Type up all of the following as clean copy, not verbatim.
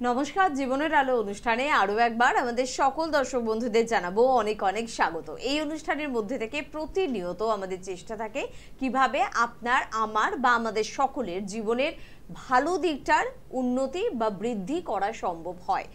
নমস্কার, জীবনের আলো অনুষ্ঠানে আরো একবার আমাদের সকল দর্শক বন্ধুদের জানাবো অনেক অনেক স্বাগত। এই অনুষ্ঠানের মধ্যে থেকে প্রতিনিয়ত আমাদের চেষ্টা থাকে কিভাবে আপনার, আমার বা আমাদের সকলের জীবনের ভালো দিকটার উন্নতি বা বৃদ্ধি করা সম্ভব হয়।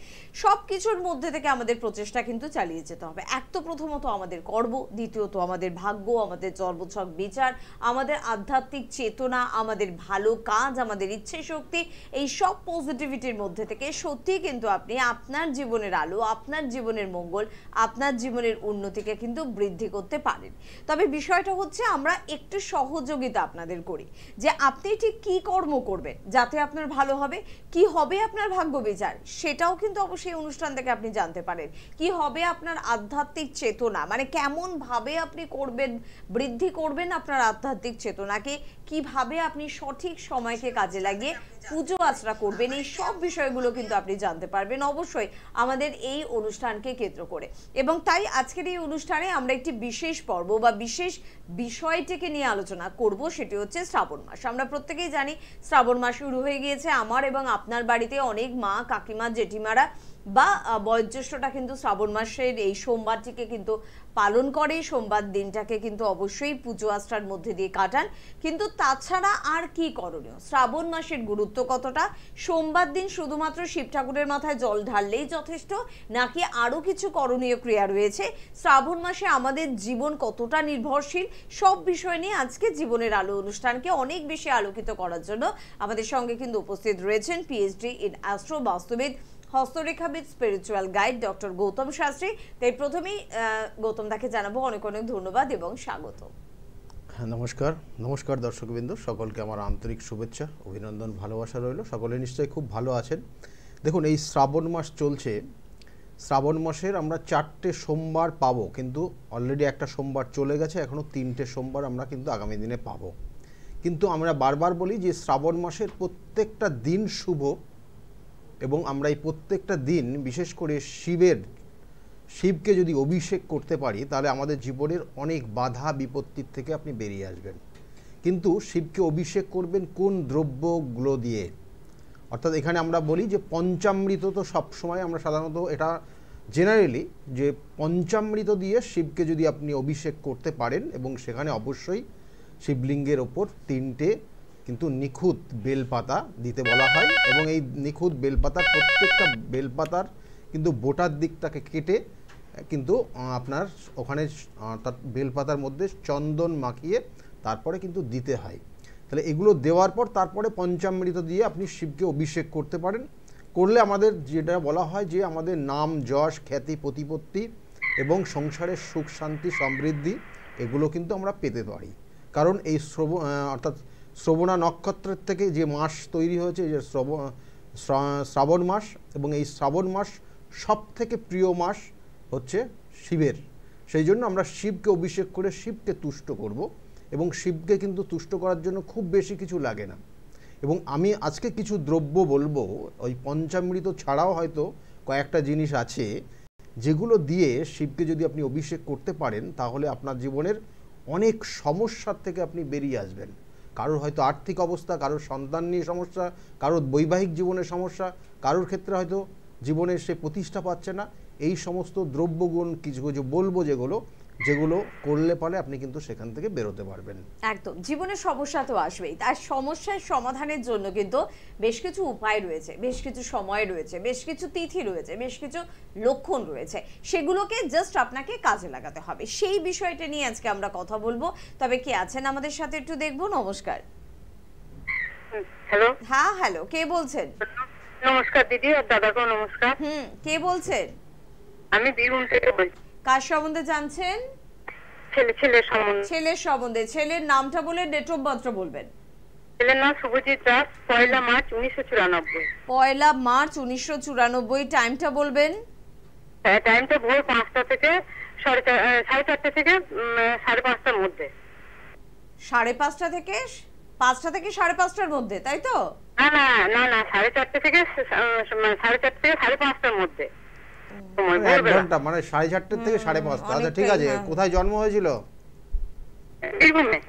সব কিছুর মধ্যে থেকে আমাদের প্রচেষ্টা কিন্তু চালিয়ে যেতে হবে। এক তো প্রথমত আমাদের কর্ম, দ্বিতীয়ত আমাদের ভাগ্য, আমাদের জন্মছক বিচার, আমাদের আধ্যাত্মিক চেতনা, আমাদের ভালো কাজ, আমাদের ইচ্ছে শক্তি, এই সব পজিটিভিটির মধ্যে থেকে সত্যি কিন্তু আপনি আপনার জীবনের আলো, আপনার জীবনের মঙ্গল, আপনার জীবনের উন্নতিকে কিন্তু বৃদ্ধি করতে পারেন। তবে বিষয়টা হচ্ছে আমরা একটু সহযোগিতা আপনাদের করি যে আপনি ঠিক কি কর্ম করবেন যাতে আপনার ভালো হবে, কি হবে আপনার ভাগ্য বিচার, সেটাও কিন্তু অবশ্যই অনুষ্ঠান থেকে আপনি জানতে পারেন। কি হবে আপনার আধ্যাত্মিক চেতনা, মানে কেমন ভাবে আপনি করবেন, বৃদ্ধি করবেন আপনার আধ্যাত্মিক চেতনাকে, কিভাবে আপনি সঠিক সময়কে কাজে লাগিয়ে পুজো আচরা করবেন, এই সব বিষয়গুলো কিন্তু আপনি জানতে পারবেন অবশ্যই আমাদের এই অনুষ্ঠানকে কেন্দ্র করে। এবং তাই আজকের এই অনুষ্ঠানে আমরা একটি বিশেষ পর্ব বা বিশেষ বিষয়টিকে নিয়ে আলোচনা করব, সেটি হচ্ছে শ্রাবণ মাস। আমরা প্রত্যেকেই জানি শ্রাবণ মাস শুরু হয়ে গিয়েছে। আমার এবং আপনার বাড়িতে অনেক মা, কাকিমা, জেঠিমারা বা বয়োজ্যেষ্ঠটা কিন্তু শ্রাবণ মাসের এই সোমবারটিকে কিন্তু পালন করে, সোমবার দিনটাকে কিন্তু অবশ্যই পুজো আশ্রার মধ্যে দিয়ে কাটান। কিন্তু তাছাড়া আর কি করণীয়, শ্রাবণ মাসের গুরুত্ব কতটা, সোমবার দিন শুধুমাত্র শিব ঠাকুরের মাথায় জল ঢাললেই যথেষ্ট নাকি আরো কিছু করণীয় ক্রিয়া রয়েছে, শ্রাবণ মাসে আমাদের জীবন কতটা নির্ভরশীল, সব বিষয় নিয়ে আজকে জীবনের আলো অনুষ্ঠানকে অনেক বেশি আলোকিত করার জন্য আমাদের সঙ্গে কিন্তু উপস্থিত রয়েছেন পিএইচডি ইন অ্যাস্ট্রো বাস্তুবিদ, হস্তরেখাবিদ, spiritual guide doctor Gautam Shastri. তাই প্রথমেই গৌতম দাকে জানাবো অনেক অনেক ধন্যবাদ এবং স্বাগত। নমস্কার নমস্কার দর্শকবৃন্দ, সকলকে আমার আন্তরিক শুভেচ্ছা, অভিনন্দন, ভালোবাসা রইল। সকলে নিশ্চয়ই খুব ভালো আছেন। দেখুন, এই শ্রাবণ মাস চলছে, শ্রাবণ মাসের আমরা 4টে সোমবার পাবো, কিন্তু অলরেডি একটা সোমবার চলে গেছে, এখনও 3টে সোমবার আমরা কিন্তু আগামী দিনে পাবো। কিন্তু আমরা বারবার বলি যে শ্রাবণ মাসের প্রত্যেকটা দিন শুভ, এবং আমরা এই প্রত্যেকটা দিন বিশেষ করে শিবকে যদি অভিষেক করতে পারি তাহলে আমাদের জীবনের অনেক বাধা বিপত্তির থেকে আপনি বেরিয়ে আসবেন। কিন্তু শিবকে অভিষেক করবেন কোন দ্রব্যগুলো দিয়ে, অর্থাৎ এখানে আমরা বলি যে পঞ্চামৃত, তো সবসময় আমরা সাধারণত এটা জেনারেলি যে পঞ্চামৃত দিয়ে শিবকে যদি আপনি অভিষেক করতে পারেন, এবং সেখানে অবশ্যই শিবলিঙ্গের ওপর 3টে কিন্তু নিখুঁত বেলপাতা দিতে বলা হয়, এবং এই নিখুঁত বেলপাতার প্রত্যেকটা বেলপাতার কিন্তু বোটার দিকটাকে কেটে কিন্তু আপনার ওখানে তার বেলপাতার মধ্যে চন্দন মাখিয়ে তারপরে কিন্তু দিতে হয়। তাহলে এগুলো দেওয়ার পর তারপরে পঞ্চামৃত দিয়ে আপনি শিবকে অভিষেক করতে পারেন। করলে আমাদের যেটা বলা হয় যে আমাদের নাম, যশ, খ্যাতি, প্রতিপত্তি এবং সংসারের সুখ, শান্তি, সমৃদ্ধি এগুলো কিন্তু আমরা পেতে পারি। কারণ এই অর্থাৎ শ্রবণা নক্ষত্রের থেকে যে মাস তৈরি হয়েছে, যে শ্রাবণ মাস, এবং এই শ্রাবণ মাস সব থেকে প্রিয় মাস হচ্ছে শিবের। সেই জন্য আমরা শিবকে অভিষেক করে শিবকে তুষ্ট করব, এবং শিবকে কিন্তু তুষ্ট করার জন্য খুব বেশি কিছু লাগে না। এবং আমি আজকে কিছু দ্রব্য বলবো, ওই পঞ্চামৃত ছাড়াও হয়তো কয়েকটা জিনিস আছে যেগুলো দিয়ে শিবকে যদি আপনি অভিষেক করতে পারেন তাহলে আপনার জীবনের অনেক সমস্যার থেকে আপনি বেরিয়ে আসবেন। কারোর হয়তো আর্থিক অবস্থা, কারোর সন্তান নিয়ে সমস্যা, কারোর বৈবাহিক জীবনের সমস্যা, কারোর ক্ষেত্রে হয়তো জীবনের সে প্রতিষ্ঠা পাচ্ছে না, এই সমস্ত দ্রব্যগুণ কিছু কিছু বলবো যেগুলো করলে পারে আপনি কিন্তু সেখান থেকে বেরোতে পারবেন। একদম, জীবনের সমস্যা তো আসবেই, তার সমস্যার সমাধানের জন্য কিন্তু বেশ কিছু উপায় রয়েছে, বেশ কিছু সময় রয়েছে, বেশ কিছু তিথি রয়েছে, বেশ কিছু লক্ষণ রয়েছে, সেগুলোকে জাস্ট আপনাকে কাজে লাগাতে হবে। সেই বিষয়টা নিয়ে আজকে আমরা কথা বলবো। তবে কে আছেন আমাদের সাথে একটু দেখবো। নমস্কার। হ্যালো। হ্যাঁ, হ্যালো, কে বলছেন? নমস্কার দিদি, আর দাদাকেও নমস্কার। কে বলছেন? আমি বীরভূম থেকে বলছি। কার সম্বন্ধে জানছেন? ছেলের সম্বন্ধে। ছেলের নামটা বলে ডেট অফ বার্থটা বলবেন। ছেলের নাম শুভজিৎ দাস, 1 মার্চ 1994। 1 মার্চ 1994। টাইমটা বলবেন। হ্যাঁ, টাইমটা ভোর 5টা থেকে 4:30 থেকে 5:30টার মধ্যে। 5:30 থেকে 5টা থেকে 5:30টার মধ্যে, তাই তো? না না না না, 4:30 থেকে 5:30টার মধ্যে। মানে 4:30 থেকে 5:30। আচ্ছা, ঠিক আছে। কোথায় জন্ম হয়েছিল? বীরভূমে।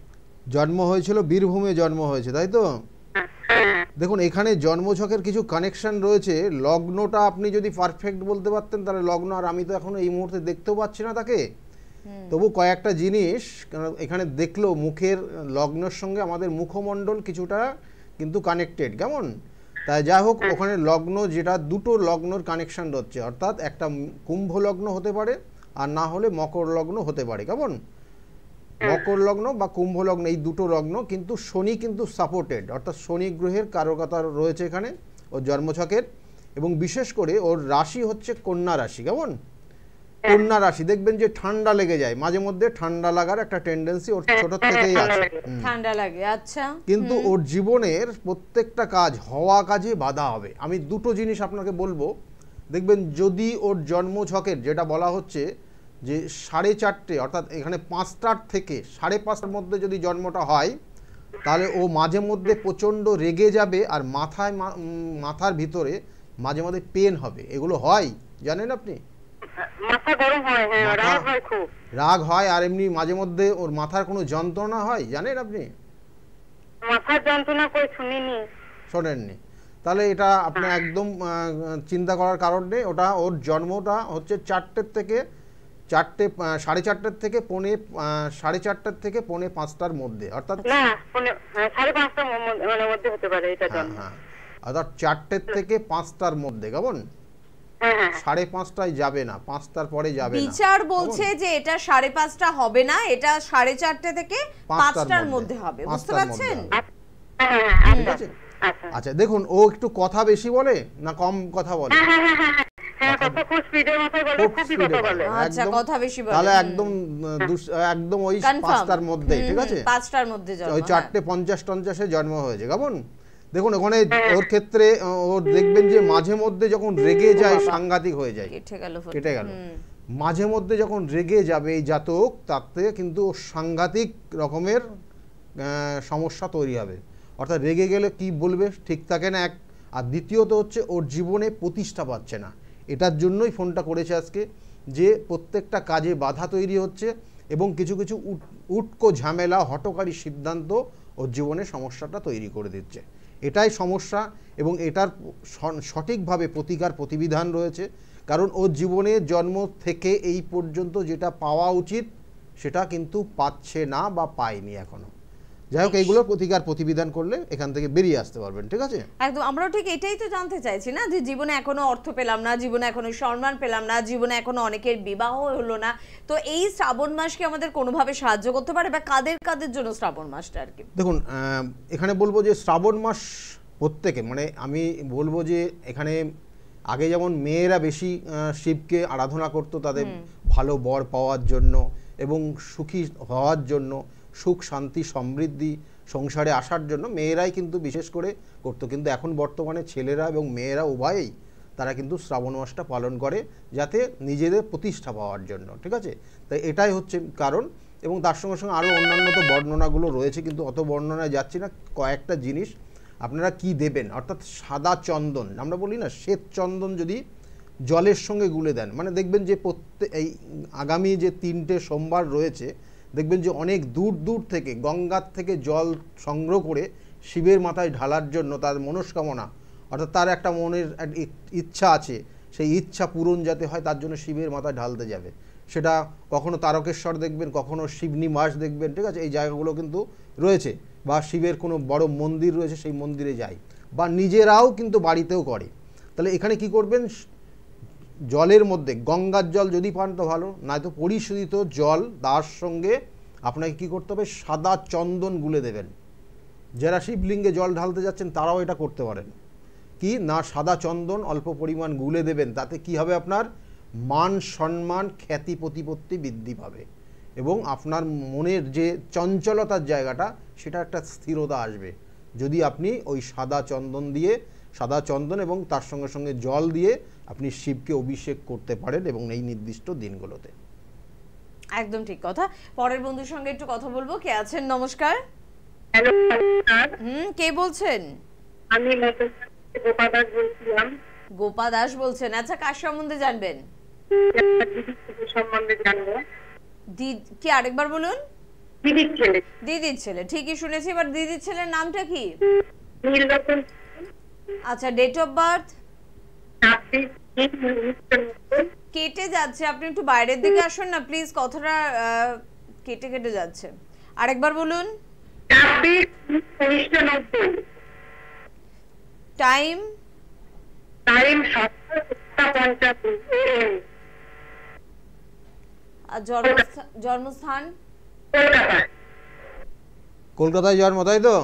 জন্ম হয়েছিল বীরভূমে, জন্ম হয়েছে, তাই তো? দেখুন এখানে জন্মছকের কিছু কানেকশন রয়েছে। লগ্নটা আপনি যদি পারফেক্ট বলতে পারতেন তাহলে লগ্ন, আর আমি তো এখন এই মুহূর্তে দেখতেও পাচ্ছি না তাকে, তবু কয়েকটা জিনিস এখানে দেখলো মুখের লগ্নের সঙ্গে আমাদের মুখমণ্ডল কিছুটা কিন্তু কানেক্টেড, কেমন? তাই যাই হোক, ওখানে লগ্ন যেটা দুটো লগ্নর কানেকশন হচ্ছে, অর্থাৎ একটা কুম্ভ লগ্ন হতে পারে আর না হলে মকর লগ্ন হতে পারে, কেমন? মকর লগ্ন বা কুম্ভ লগ্ন, এই দুটো লগ্ন কিন্তু শনি কিন্তু সাপোর্টেড, অর্থাৎ শনি গ্রহের কারকতা রয়েছে এখানে ওর জন্মছকের। এবং বিশেষ করে ওর রাশি হচ্ছে কন্যা রাশি, কেমন? কন্যা রাশি দেখবেন যে ঠান্ডা লেগে যায়, মাঝে মধ্যে ঠান্ডা লাগার একটা টেন্ডেন্সি ওর ছোট থেকেই আছে। ঠান্ডা লাগে, আচ্ছা। কিন্তু ওর জীবনের প্রত্যেকটা কাজ হওয়া কাজে বাধা হবে। আমি দুটো জিনিস আপনাকে বলবো, দেখবেন যদি ওর জন্মছকের যেটা বলা হচ্ছে যে 4:30 অর্থাৎ এখানে 5টার থেকে 5:30টার মধ্যে যদি জন্মটা হয়, তাহলে ও মাঝে মধ্যে প্রচণ্ড রেগে যাবে আর মাথার ভিতরে মাঝে মাঝে পেন হবে। এগুলো হয়, জানেন আপনি? মাথা গরম হয়, রাগ হয় খুব। রাগ হয়, আর এমনি মাঝে মধ্যে ওর মাথার কোনো যন্ত্রণা হয়, জানেন আপনি? মাথার যন্ত্রণা করে শুনিনি। শোনেননি? তাহলে এটা আপনার একদম চিন্তা করার কারণ নেই। ওটা ওর জন্মটা হচ্ছে 4টের থেকে 4:30 থেকে 4:30 মধ্যে, অর্থাৎ না 5:30টার মধ্যে হতে পারে এটা জন্ম। হ্যাঁ, অর্থাৎ 4 থেকে 5টার মধ্যে, কেমন? 5:30টায় যাবে না, 5টার পরে যাবে না। বিচার বলছে যে এটা 5:30টা হবে না, এটা 4:30 থেকে 5টার মধ্যে হবে, বুঝতে পারছেন? ঠিক আছে। আচ্ছা দেখুন, ও একটু কথা বেশি বলে না কম কথা বলে? আচ্ছা, কথা বেশি বলে, তাহলে একদম ওই 5টার মধ্যে, ঠিক আছে? 5টার মধ্যে জন্ম, ওই 4:50-50 জন্ম হয়েছে, কেমন? দেখুন ওখানে ওর ক্ষেত্রে ওর দেখবেন যে মাঝে মধ্যে যখন রেগে যায় সাংঘাতিক হয়ে যায়, কেটে গেল। মাঝে মধ্যে যখন রেগে যাবে এই জাতক, তাতে কিন্তু সাংঘাতিক রকমের সমস্যা তৈরি হবে। অর্থাৎ রেগে গেলে কি বলবে ঠিক থাকে না, এক। আর দ্বিতীয়ত হচ্ছে ওর জীবনে প্রতিষ্ঠা পাচ্ছে না। এটার জন্যই ফোনটা করেছে আজকে, যে প্রত্যেকটা কাজে বাধা তৈরি হচ্ছে এবং কিছু কিছু উটকো ঝামেলা, হঠকারী সিদ্ধান্ত ওর জীবনে সমস্যাটা তৈরি করে দিচ্ছে। এটাই সমস্যা, এবং এটার সঠিকভাবে প্রতিকার প্রতিবিধান রয়েছে। কারণ ওর জীবনে জন্ম থেকে এই পর্যন্ত যেটা পাওয়া উচিত সেটা কিন্তু পাচ্ছে না বা পায়নি এখনো। যাই হোক, এইগুলোর প্রতিকার প্রতিবিধান করলে এখান থেকে বেরিয়ে আসতে পারবেন, ঠিক আছে? একদম, আমরাও ঠিক এটাই তো জানতে চাইছি না, যে জীবনে এখনো অর্থ পেলাম না, জীবনে এখনো সম্মান পেলাম না, জীবনে এখনো অনেকের বিবাহ হলো না, তো এই শ্রাবণ মাস কি আমাদের কোনোভাবে সাহায্য করতে পারে, বা কাদের জন্য শ্রাবণ মাসটা আর কি? দেখুন, এখানে বলবো যে শ্রাবণ মাস প্রত্যেকে, মানে আমি বলবো যে এখানে আগে যেমন মেয়েরা বেশি শিবকে আরাধনা করতো তাদের ভালো বর পাওয়ার জন্য এবং সুখী হওয়ার জন্য, সুখ শান্তি সমৃদ্ধি সংসারে আসার জন্য মেয়েরাই কিন্তু বিশেষ করে করতো। কিন্তু এখন বর্তমানে ছেলেরা এবং মেয়েরা উভয়েই তারা কিন্তু শ্রাবণ মাসটা পালন করে, যাতে নিজেদের প্রতিষ্ঠা পাওয়ার জন্য, ঠিক আছে? তাই এটাই হচ্ছে কারণ। এবং তার সঙ্গে সঙ্গে আরও অন্যান্য তো বর্ণনাগুলো রয়েছে, কিন্তু অত বর্ণনায় যাচ্ছি না। কয়েকটা জিনিস আপনারা কি দেবেন, অর্থাৎ সাদা চন্দন, আমরা বলি না শ্বেত চন্দন, যদি জলের সঙ্গে গুলে দেন, মানে দেখবেন যে এই আগামী যে 3টে সোমবার রয়েছে, দেখবেন যে অনেক দূর দূর থেকে গঙ্গার থেকে জল সংগ্রহ করে শিবের মাথায় ঢালার জন্য তার মনস্কামনা, অর্থাৎ তার একটা মনের ইচ্ছা আছে, সেই ইচ্ছা পূরণ যাতে হয় তার জন্য শিবের মাথায় ঢালতে যাবে। সেটা কখনো তারকেশ্বর দেখবেন, কখনো শিবনিবাস দেখবেন, ঠিক আছে? এই জায়গাগুলো কিন্তু রয়েছে, বা শিবের কোনো বড় মন্দির রয়েছে সেই মন্দিরে যায়, বা নিজেরাও কিন্তু বাড়িতেও করে। তাহলে এখানে কি করবেন, জলের মধ্যে গঙ্গার জল যদি পান তো ভালো, নয়তো পরিশোধিত জল, তার সঙ্গে আপনাকে কি করতে হবে, সাদা চন্দন গুলে দেবেন। যারা শিবলিঙ্গে জল ঢালতে যাচ্ছেন তারাও এটা করতে পারেন। কি না, সাদা চন্দন অল্প পরিমাণ গুলে দেবেন, তাতে কি হবে, আপনার মান সম্মান খ্যাতি প্রতিপত্তি বৃদ্ধি পাবে, এবং আপনার মনের যে চঞ্চলতার জায়গাটা সেটা একটা স্থিরতা আসবে যদি আপনি ওই সাদা চন্দন এবং তার সঙ্গে সঙ্গে জল দিয়ে আপনি শিবকে অভিষেক করতে পারেন, এবং এই নির্দিষ্ট দিনগুলোতে। একদম ঠিক কথা। পরের বন্ধুর সঙ্গে একটু কথা বলবো। কে আছেন? নমস্কার। হ্যালো, কে বলছেন? আমি গোপা দাস বলছিলাম। গোপা দাস বলছেন, আচ্ছা কার সম্বন্ধে জানবেন? সম্বন্ধে জানবো। কি আরেকবার বলুন? দিদির ছেলে। দিদির ছেলে, ঠিকই শুনেছি। এবার দিদির ছেলের নামটা কি? নীলরতন আচ্ছা, ডেট অফ বার্থ 26/3/1990 কেটে যাচ্ছে, আপনি একটু বাইরের দিকে আসুন না প্লিজ, কথাটা কেটে কেটে যাচ্ছে, আরেকবার বলুন। 26/3/1990 টাইম টাইম 7:50 আর জন্মস্থান কলকাতা। কলকাতায় জন্ম, তাই তো?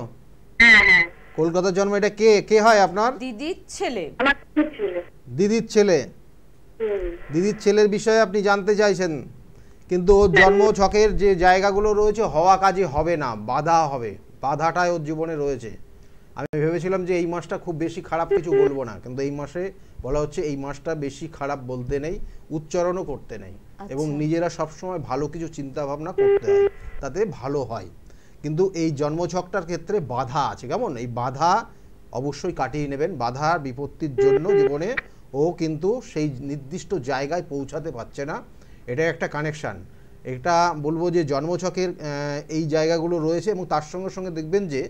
হ্যাঁ হ্যাঁ, কলকাতার জন্ম। এটা কে কে হয় আপনার? দিদির ছেলে। আমার কি ছিল? দিদির ছেলে। দিদির ছেলের বিষয়ে আপনি জানতে চাইছেন, কিন্তু ওর জন্ম ছকের যে জায়গাগুলো রয়েছে হওয়া কাজে হবে না, বাধা হবে, বাধাটাই ওর জীবনে রয়েছে। আমি ভেবেছিলাম যে এই মাসটা খুব বেশি খারাপ কিছু বলবো না, কিন্তু এই মাসে বলা হচ্ছে এই মাসটা বেশি খারাপ বলতে নেই, উচ্চারণও করতে নেই, এবং নিজেরা সবসময় ভালো কিছু চিন্তা ভাবনা করতে হয়, তাতে ভালো হয়। কিন্তু এই জন্মছকটার ক্ষেত্রে বাধা আছে, কেমন? এই বাধা অবশ্যই কাটিয়ে নেবেন। বাধার বিপত্তির জন্য জীবনে ও কিন্তু সেই নির্দিষ্ট জায়গায় পৌঁছাতে পারছে না, এটা একটা কানেকশান। এটা বলবো যে জন্মছকের এই জায়গাগুলো রয়েছে, এবং তার সঙ্গে সঙ্গে দেখবেন যে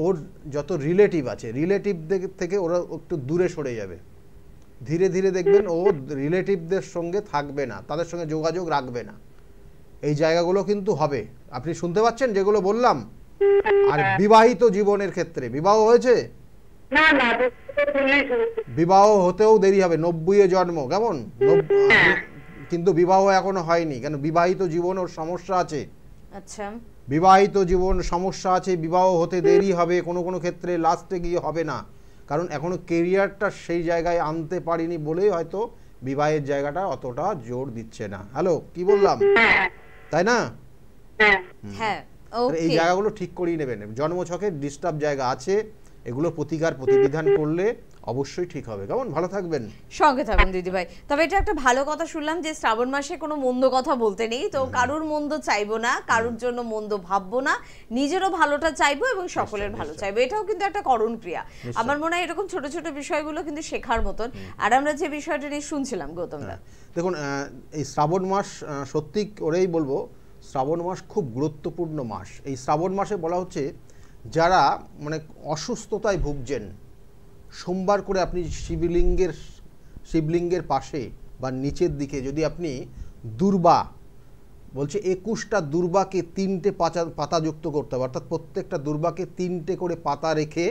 ওর যত রিলেটিভ আছে, রিলেটিভ থেকে ওরা একটু দূরে সরে যাবে। ধীরে ধীরে দেখবেন ও রিলেটিভদের সঙ্গে থাকবে না, তাদের সঙ্গে যোগাযোগ রাখবে না। এই জায়গাগুলো কিন্তু হবে, আপনি শুনতে পাচ্ছেন যেগুলো বললাম। আর বিবাহিত জীবনের ক্ষেত্রে বিবাহ হয়েছে? না না, বিবাহ হতেও দেরি হবে, 90-এ জন্ম, কেমন? কিন্তু বিবাহ এখনো হয়নি, কেন? বিবাহিত জীবন ওর সমস্যা আছে। আচ্ছা, বিবাহিত জীবন সমস্যা আছে, বিবাহ হতে দেরি হবে, কোনো কোনো ক্ষেত্রে লাস্টে গিয়ে হবে না, কারণ এখনো কেরিয়ারটা সেই জায়গায় আনতে পারিনি বলেই হয়তো বিবাহের জায়গাটা অতটা জোর দিচ্ছে না। হ্যালো, কি বললাম, তাই না? হ্যাঁ, এই ওকে। জায়গাগুলো ঠিক করিয়ে নেবেন। জন্মছকের ডিস্টার্ব জায়গা আছে, এগুলো প্রতিকার প্রতিবিধান করলে অবশ্যই ঠিক হবে। কেমন? ভালো থাকবেন, সঙ্গে থাকুন দিদিভাই। তবে এটা একটা ভালো কথা শুনলাম যে শ্রাবণ মাসে কোনো মন্দ কথা বলতে নেই, তো কারুর মন্দ চাইবো না, কারুর জন্য মন্দ ভাববো না, নিজেরও ভালোটা চাইবো এবং সকলের ভালো চাইবো, এটাও কিন্তু একটা করণ ক্রিয়া। আমার মনে হয় এরকম ছোট ছোট বিষয়গুলো কিন্তু শেখার মতন। আর আমরা যে বিষয়টা নিয়ে শুনছিলাম গৌতম দা, দেখুন এই শ্রাবণ মাস সত্যি করেই বলবো, শ্রাবণ মাস খুব গুরুত্বপূর্ণ মাস। এই শ্রাবণ মাসে বলা হচ্ছে যারা মানে অসুস্থতায় ভুগছেন, সোমবার করে আপনি শিবলিঙ্গের পাশে বা নিচের দিকে যদি আপনি দুর্বা, বলছে 21টা দুর্বাকে 3টে পাতা যুক্ত করতে হবে, অর্থাৎ প্রত্যেকটা দুর্বাকে 3টে করে পাতা রেখে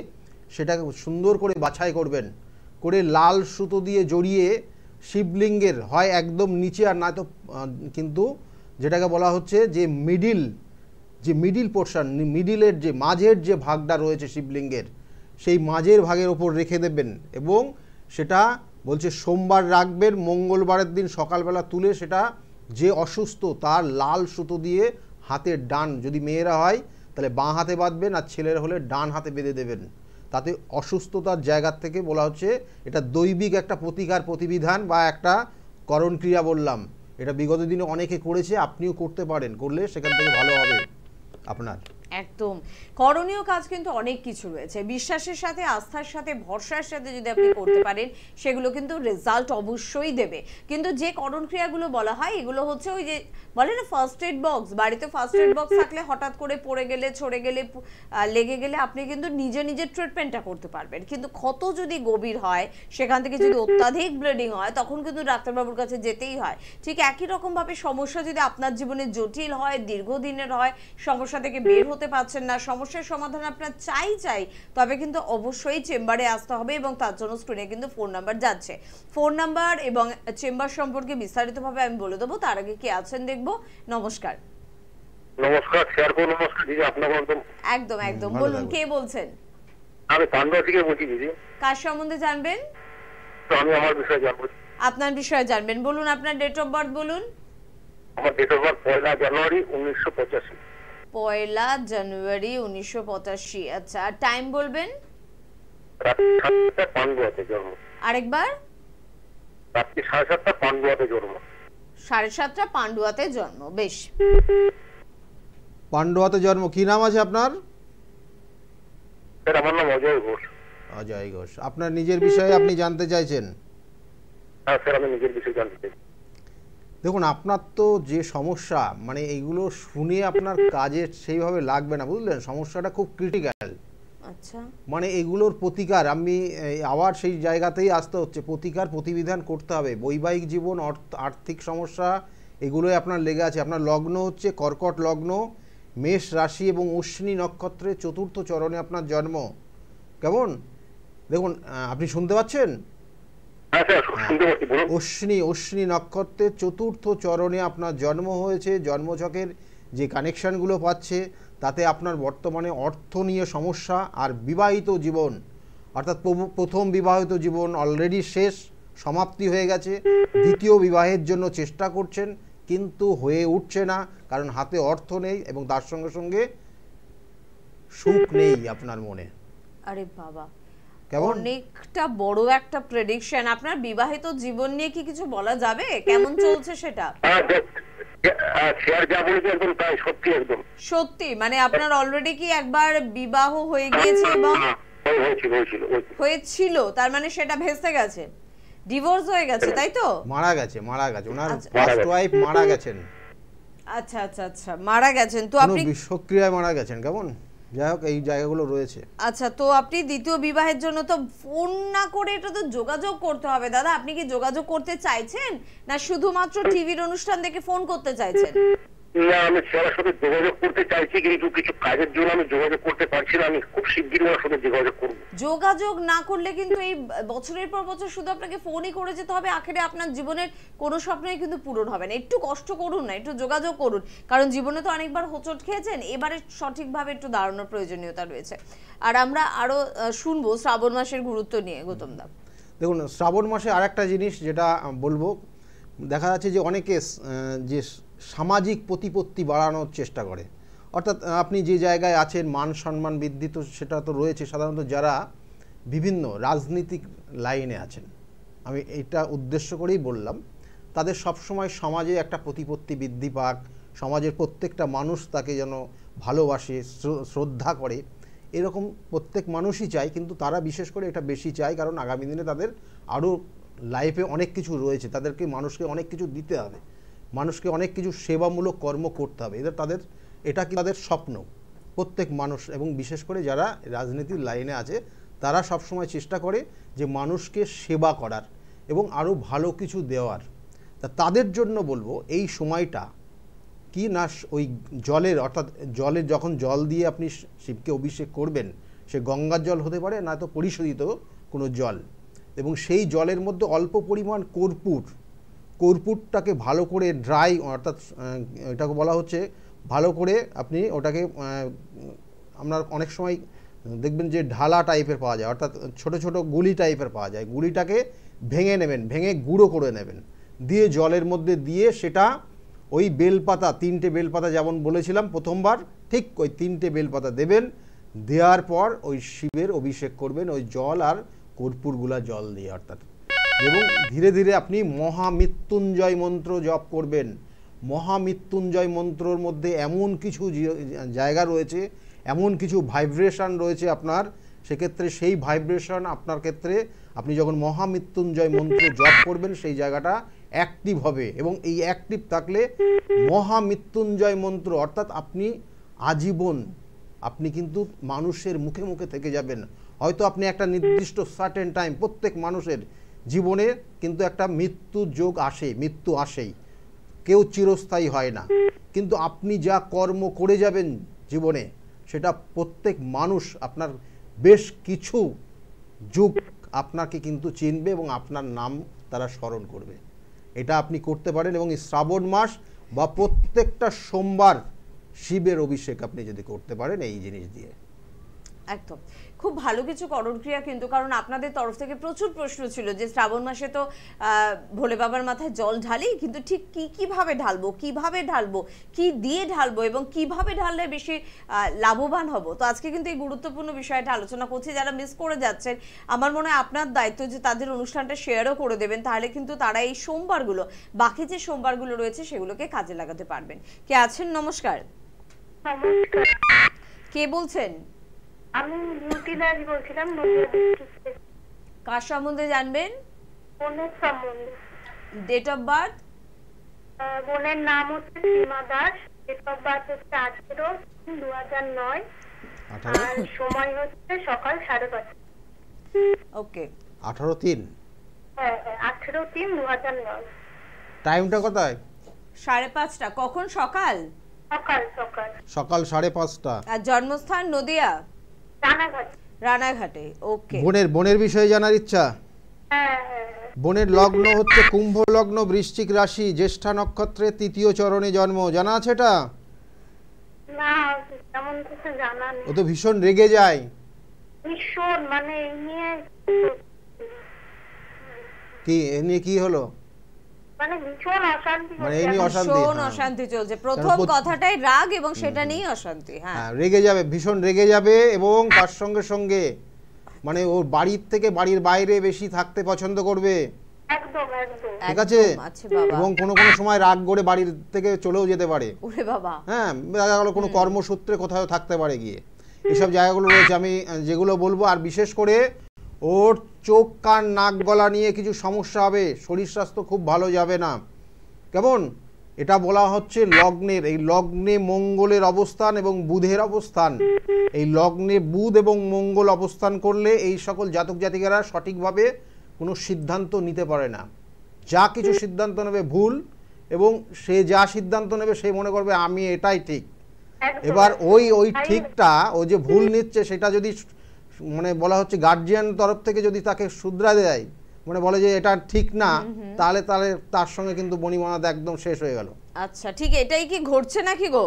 সেটাকে সুন্দর করে বাছাই করবেন, করে লাল সুতো দিয়ে জড়িয়ে শিবলিঙ্গের হয় একদম নিচে, আর নয়তো কিন্তু যেটাকে বলা হচ্ছে যে মিডিল পোর্শন, মিডিলের যে মাঝের যে ভাগটা রয়েছে শিবলিঙ্গের, সেই মাঝের ভাগের ওপর রেখে দেবেন। এবং সেটা বলছে সোমবার রাখবেন, মঙ্গলবারের দিন সকালবেলা তুলে সেটা যে অসুস্থ তার লাল সুতো দিয়ে হাতের ডান, যদি মেয়েরা হয় তাহলে বাঁ হাতে বাঁধবেন, আর ছেলেরা হলে ডান হাতে বেঁধে দেবেন। তাতে অসুস্থতার জায়গার থেকে বলা হচ্ছে এটা দৈবিক একটা প্রতিকার প্রতিবিধান বা একটা করণ ক্রিয়া বললাম। এটা বিগত দিনে অনেকে করেছে, আপনিও করতে পারেন, করলে সেখান থেকে ভালো হবে আপনার। একদম করণীয় কাজ কিন্তু অনেক কিছু রয়েছে, বিশ্বাসের সাথে, আস্থার সাথে, ভরসার সাথে যদি আপনি করতে পারেন সেগুলো কিন্তু রেজাল্ট অবশ্যই দেবে। কিন্তু যে করণ ক্রিয়াগুলো বলা হয় এগুলো হচ্ছে ওই যে বলে না ফার্স্ট এড বক্স, বাড়িতে ফার্স্ট এড বক্স থাকলে হঠাৎ করে পড়ে গেলে, ছড়ে গেলে, লেগে গেলে আপনি কিন্তু নিজের ট্রিটমেন্টটা করতে পারবেন। কিন্তু ক্ষত যদি গভীর হয়, সেখান থেকে যদি অত্যাধিক ব্লিডিং হয়, তখন কিন্তু ডাক্তারবাবুর কাছে যেতেই হয়। ঠিক একই রকমভাবে সমস্যা যদি আপনার জীবনে জটিল হয়, দীর্ঘদিনের হয়, সমস্যা থেকে বের হতে পারছেন না, সমস্যার সমাধান আপনার চাই, তবে কিন্তু অবশ্যই চেম্বারে আসতে হবে, এবং তার জন্য স্ক্রিনে কিন্তু ফোন নাম্বার যাচ্ছে। ফোন নাম্বার এবং চেম্বার সম্পর্কে বিস্তারিতভাবে আমি বলে দেবো, তার আগে কে আছেন দেখবো। নমস্কার। নমস্কার স্যার, নমস্কার দিদি, আপনাকে একদম বলুন, কে বলছেন? আমি পান্ডা থেকে বলছি দিদি। কার সম্বন্ধে জানবেন? তো আমি আমার বিষয়ে জানবো। আপনার বিষয়ে জানবেন, বলুন আপনার ডেট অফ বার্থ বলুন। আমার ডেট অফ বার্থ 1 জানুয়ারি 1985। 1 জানুয়ারি 1985। আচ্ছা, আর টাইম বলবেন? রাত্রি 7টা পান্ডুয়াতে জন্ম। আরেকবার? রাত্রি 7:30টা পান্ডুয়াতে জন্ম। 7:30টা পান্ডুয়াতে জন্ম, বেশ। পান্ডুয়াতে জন্ম, কি নাম আছে আপনার? স্যার আমার নাম অজয় ঘোষ। অজয় ঘোষ। আপনার নিজের বিষয়ে আপনি জানতে চাইছেন? হ্যাঁ স্যার, আমি নিজের বিষয়ে জানতে চাই। দেখুন, আপনার তো যে সমস্যা, মানে এইগুলো শুনে আপনার কাজে সেইভাবে লাগবে না, বুঝলেন? সমস্যাটা খুব ক্রিটিক্যাল, আচ্ছা, মানে এগুলোর প্রতিকার আমি আবার সেই জায়গাতেই আসতে হচ্ছে, প্রতিকার প্রতিবিধান করতে হবে। বৈবাহিক জীবন, আর্থিক সমস্যা, এগুলোই আপনার লেগে আছে। আপনার লগ্ন হচ্ছে কর্কট লগ্ন, মেষ রাশি এবং অশ্বিনী নক্ষত্রের চতুর্থ চরণে আপনার জন্ম। কেমন দেখুন, আপনি শুনতে পাচ্ছেন? হ্যাঁ স্যার, শুনতে পাচ্ছি, বলুন। অশ্বিনী নক্ষত্রের চতুর্থ চরণে আপনার জন্ম হয়েছে। জন্মছকের যে কানেকশানগুলো পাচ্ছে তাতে আপনার বর্তমানে অর্থ নিয়ে সমস্যা, আর বিবাহিত জীবন অর্থাৎ প্রথম বিবাহিত জীবন অলরেডি শেষ, সমাপ্তি হয়ে গেছে। দ্বিতীয় বিবাহের জন্য চেষ্টা করছেন কিন্তু হয়ে উঠছে না, কারণ হাতে অর্থ নেই এবং তার সঙ্গে সঙ্গে সুখ নেই আপনার মনে। আরে বাবা, কেমন? অনেকটা বড় একটা প্রেডিকশন। আপনার বিবাহিত জীবন নিয়ে কি কিছু বলা যাবে, কেমন চলছে সেটা? স্যার যা বলেছে একদম তাই, সত্যি একদম সত্যি? মানে আপনার অলরেডি কি একবার বিবাহ হয়ে গিয়েছে এবং হয়েছিল, তার মানে সেটা ভেস্তে গেছে, ডিভোর্স হয়ে গেছে, তাই তো? মারা গেছে ওনার ফার্স্ট ওয়াইফ মারা গেছেন। আচ্ছা আচ্ছা আচ্ছা, মারা গেছেন তো আপনি? বিষক্রিয়ায় মারা গেছেন। কেমন? যাই হোক, এই জায়গাগুলো রয়েছে। আচ্ছা, তো আপনি দ্বিতীয় বিবাহের জন্য তো ফোন না করে এটা তো যোগাযোগ করতে হবে দাদা। আপনি কি যোগাযোগ করতে চাইছেন, না শুধুমাত্র টিভির অনুষ্ঠান দেখে ফোন করতে চাইছেন? না, আমি স্যারের সাথে যোগাযোগ করতে চাইছি, কিন্তু কিছু কাজের জন্য আমি যোগাযোগ করতে পারছি না। আমি খুব শিগগিরই ওর সাথে যোগাযোগ করব। যোগাযোগ না করলে কিন্তু এই বছরের পর বছর শুধু আপনাকে ফোনই করে যেতে হবে, আখেরে আপনার জীবনের কোনো স্বপ্নই কিন্তু পূরণ হবে না। একটু কষ্ট করুন না, একটু যোগাযোগ করুন, কারণ জীবনে তো অনেকবার হোঁচট খেয়েছেন, এবারে সঠিকভাবে একটু দাঁড়ানোর প্রয়োজনীয়তা রয়েছে। আর আমরা আরো শুনবো শ্রাবণ মাসের গুরুত্ব নিয়ে। গৌতম দা, দেখুন, শ্রাবণ মাসে আরেকটা জিনিস যেটা বলবো, দেখা যাচ্ছে যে অনেকে যে সামাজিক প্রতিপত্তি বাড়ানোর চেষ্টা করে, অর্থাৎ আপনি যে জায়গায় আছেন মান সম্মান বৃদ্ধি তো সেটা তো রয়েছে। সাধারণত যারা বিভিন্ন রাজনীতিক লাইনে আছেন, আমি এটা উদ্দেশ্য করেই বললাম, তাদের সবসময় সমাজে একটা প্রতিপত্তি বৃদ্ধি পাক, সমাজের প্রত্যেকটা মানুষ তাকে যেন ভালোবাসে, শ্রদ্ধা করে, এরকম প্রত্যেক মানুষই চায়। কিন্তু তারা বিশেষ করে এটা বেশি চায় কারণ আগামী দিনে তাদের আরও লাইফে অনেক কিছু রয়েছে, তাদেরকে মানুষকে অনেক কিছু দিতে হবে, মানুষকে অনেক কিছু সেবামূলক কর্ম করতে হবে। এটা কি তাদের স্বপ্ন প্রত্যেক মানুষ, এবং বিশেষ করে যারা রাজনীতির লাইনে আছে তারা সবসময় চেষ্টা করে যে মানুষকে সেবা করার এবং আরও ভালো কিছু দেওয়ার। তাদের জন্য বলবো এই সময়টা কি না, ওই জলের অর্থাৎ জলের যখন জল দিয়ে আপনি শিবকে অভিষেক করবেন, সে গঙ্গার জল হতে পারে, না তো পরিশোধিত কোনো জল, এবং সেই জলের মধ্যে অল্প পরিমাণ কর্পূরটাকে ভালো করে ড্রাই, অর্থাৎ এটাকে বলা হচ্ছে ভালো করে আপনি ওটাকে, আপনার অনেক সময় দেখবেন যে ঢালা টাইপের পাওয়া যায়, অর্থাৎ ছোট ছোট গুলি টাইপের পাওয়া যায়, গুলিটাকে ভেঙে নেবেন, ভেঙে গুঁড়ো করে নেবেন, দিয়ে জলের মধ্যে দিয়ে সেটা ওই বেলপাতা, 3টে বেলপাতা যেমন বলেছিলাম প্রথমবার, ঠিক ওই 3টে বেলপাতা দেবেন, দেওয়ার পর ওই শিবের অভিষেক করবেন ওই জল আর কর্পূরগুলা জল দিয়ে অর্থাৎ, এবং ধীরে ধীরে আপনি মহামৃত্যুঞ্জয় মন্ত্র জপ করবেন। মহামৃত্যুঞ্জয় মন্ত্রর মধ্যে এমন কিছু জায়গা রয়েছে, এমন কিছু ভাইব্রেশন রয়েছে আপনার, সেক্ষেত্রে সেই ভাইব্রেশন আপনার ক্ষেত্রে আপনি যখন মহামৃত্যুঞ্জয় মন্ত্র জপ করবেন সেই জায়গাটা অ্যাক্টিভ হবে, এবং এই অ্যাক্টিভ থাকলে মহামৃত্যুঞ্জয় মন্ত্র অর্থাৎ আপনি আজীবন আপনি কিন্তু মানুষের মুখে মুখে থেকে যাবেন। হয়তো আপনি একটা নির্দিষ্ট সার্টেন টাইম, প্রত্যেক মানুষের জীবনে কিন্তু একটা মৃত্যু আসেই, কেউ চিরস্থায়ী হয় না, কিন্তু আপনি যা কর্ম করে যাবেন জীবনে সেটা প্রত্যেক মানুষ আপনার বেশ কিছু যুগ আপনাকে কিন্তু চিনবে এবং আপনার নাম তারা স্মরণ করবে। এটা আপনি করতে পারেন, এবং এই শ্রাবণ মাস বা প্রত্যেকটা সোমবার শিবের অভিষেক আপনি যদি করতে পারেন এই জিনিস দিয়ে। একদম খুব ভালো কিছু করণ ক্রিয়া, কিন্তু কারণ আপনাদের তরফ থেকে প্রচুর প্রশ্ন ছিল যে শ্রাবণ মাসে তো ভোলে বাবার মাথায় জল ঢালি, কিন্তু ঠিক কিভাবে ঢালবো, কি দিয়ে ঢালবো এবং কিভাবে ঢাললে বেশি লাভবান হব। তো আজকে কিন্তু এই গুরুত্বপূর্ণ বিষয়টা আলোচনা করছি। যারা মিস করে যাচ্ছেন, আমার মনে হয় আপনার দায়িত্ব যে তাদের অনুষ্ঠানটা শেয়ারও করে দেবেন, তাহলে কিন্তু তারা এই সোমবারগুলো, বাকি যে সোমবারগুলো রয়েছে সেগুলোকে কাজে লাগাতে পারবেন। কে আছেন? নমস্কার। নমস্কার, কে বলছেন? আমি বিউটি দাস বলছিলাম, নদিয়া ডিস্ট্রিক্ট থেকে। কার সম্বন্ধে জানবেন? বোনের সম্বন্ধে। Date of birth? বোনের নাম হচ্ছে Seema Das, date of birth হচ্ছে 18/2009। 18 আর সময় হচ্ছে সকাল 5:30। ওকে, 18/3। হ্যাঁ 18/3/2009। টাইমটা কোথায়? 5:30। কখন? সকাল? সকাল সকাল সকাল 5:30। আর জন্মস্থান নদিয়া, রানাঘাট। রানাঘাটে। ওকে, বোনের বিষয়ে জানার ইচ্ছা? হ্যাঁ। বোনের লগ্ন হচ্ছে কুম্ভ লগ্ন, বৃশ্চিক রাশি, জ্যেষ্ঠা নক্ষত্রে 3য় চরণে জন্ম। জানা আছে এটা? না তেমন কিছু জানা নেই। ও তো ভীষণ রেগে যায়। ভীষণ, মানে এই নিয়ে কি এ নিয়ে কি হলো? মানে ভীষণ অশান্তি মানে হচ্ছে এই নিয়ে এখন। অশান্তি, ভীষণ হ্যাঁ। অশান্তি চলছে। প্রথম কথাটাই রাগ এবং সেটা নিয়েই অশান্তি। হ্যাঁ, হ্যাঁ, রেগে যাবে, ভীষণ রেগে যাবে এবং তার সঙ্গে সঙ্গে মানে ওর বাড়ির থেকে বাড়ির বাইরে বেশি থাকতে পছন্দ করবে। একদম একদম। ঠিক আছে? আচ্ছা বাবা, এবং কোনো কোনো সময় রাগ করে বাড়ির থেকে চলেও যেতে পারে। ওরে বাবা। হ্যাঁ, দেখা গেল কোনো কর্মসূত্রে কোথাও থাকতে পারে গিয়ে। এইসব জায়গাগুলো রয়েছে, আমি যেগুলো বলবো। আর বিশেষ করে ওর চোখ কান নাক গলা নিয়ে কিছু সমস্যা হবে, শরীর স্বাস্থ্য খুব ভালো যাবে না। কেমন? এটা বলা হচ্ছে লগ্নের, এই লগ্নে মঙ্গলের অবস্থান এবং বুধের অবস্থান। এই লগ্নে বুধ এবং মঙ্গল অবস্থান করলে এই সকল জাতক জাতিকারা সঠিকভাবে কোনো সিদ্ধান্ত নিতে পারে না। যা কিছু সিদ্ধান্ত নেবে ভুল, এবং সে যা সিদ্ধান্ত নেবে সে মনে করবে আমি এটাই ঠিক। একদম। এবার ওই ঠিকটা, ও যে ভুল নিচ্ছে সেটা যদি মানে বলা হচ্ছে গার্জিয়ান তরফ থেকে যদি তাকে শুধরা দেয়, মানে বলে যে এটা ঠিক না, তাহলে তার সঙ্গে কিন্তু বনিবনাদ একদম শেষ হয়ে গেল। আচ্ছা, ঠিক এটাই কি ঘটছে নাকি গো?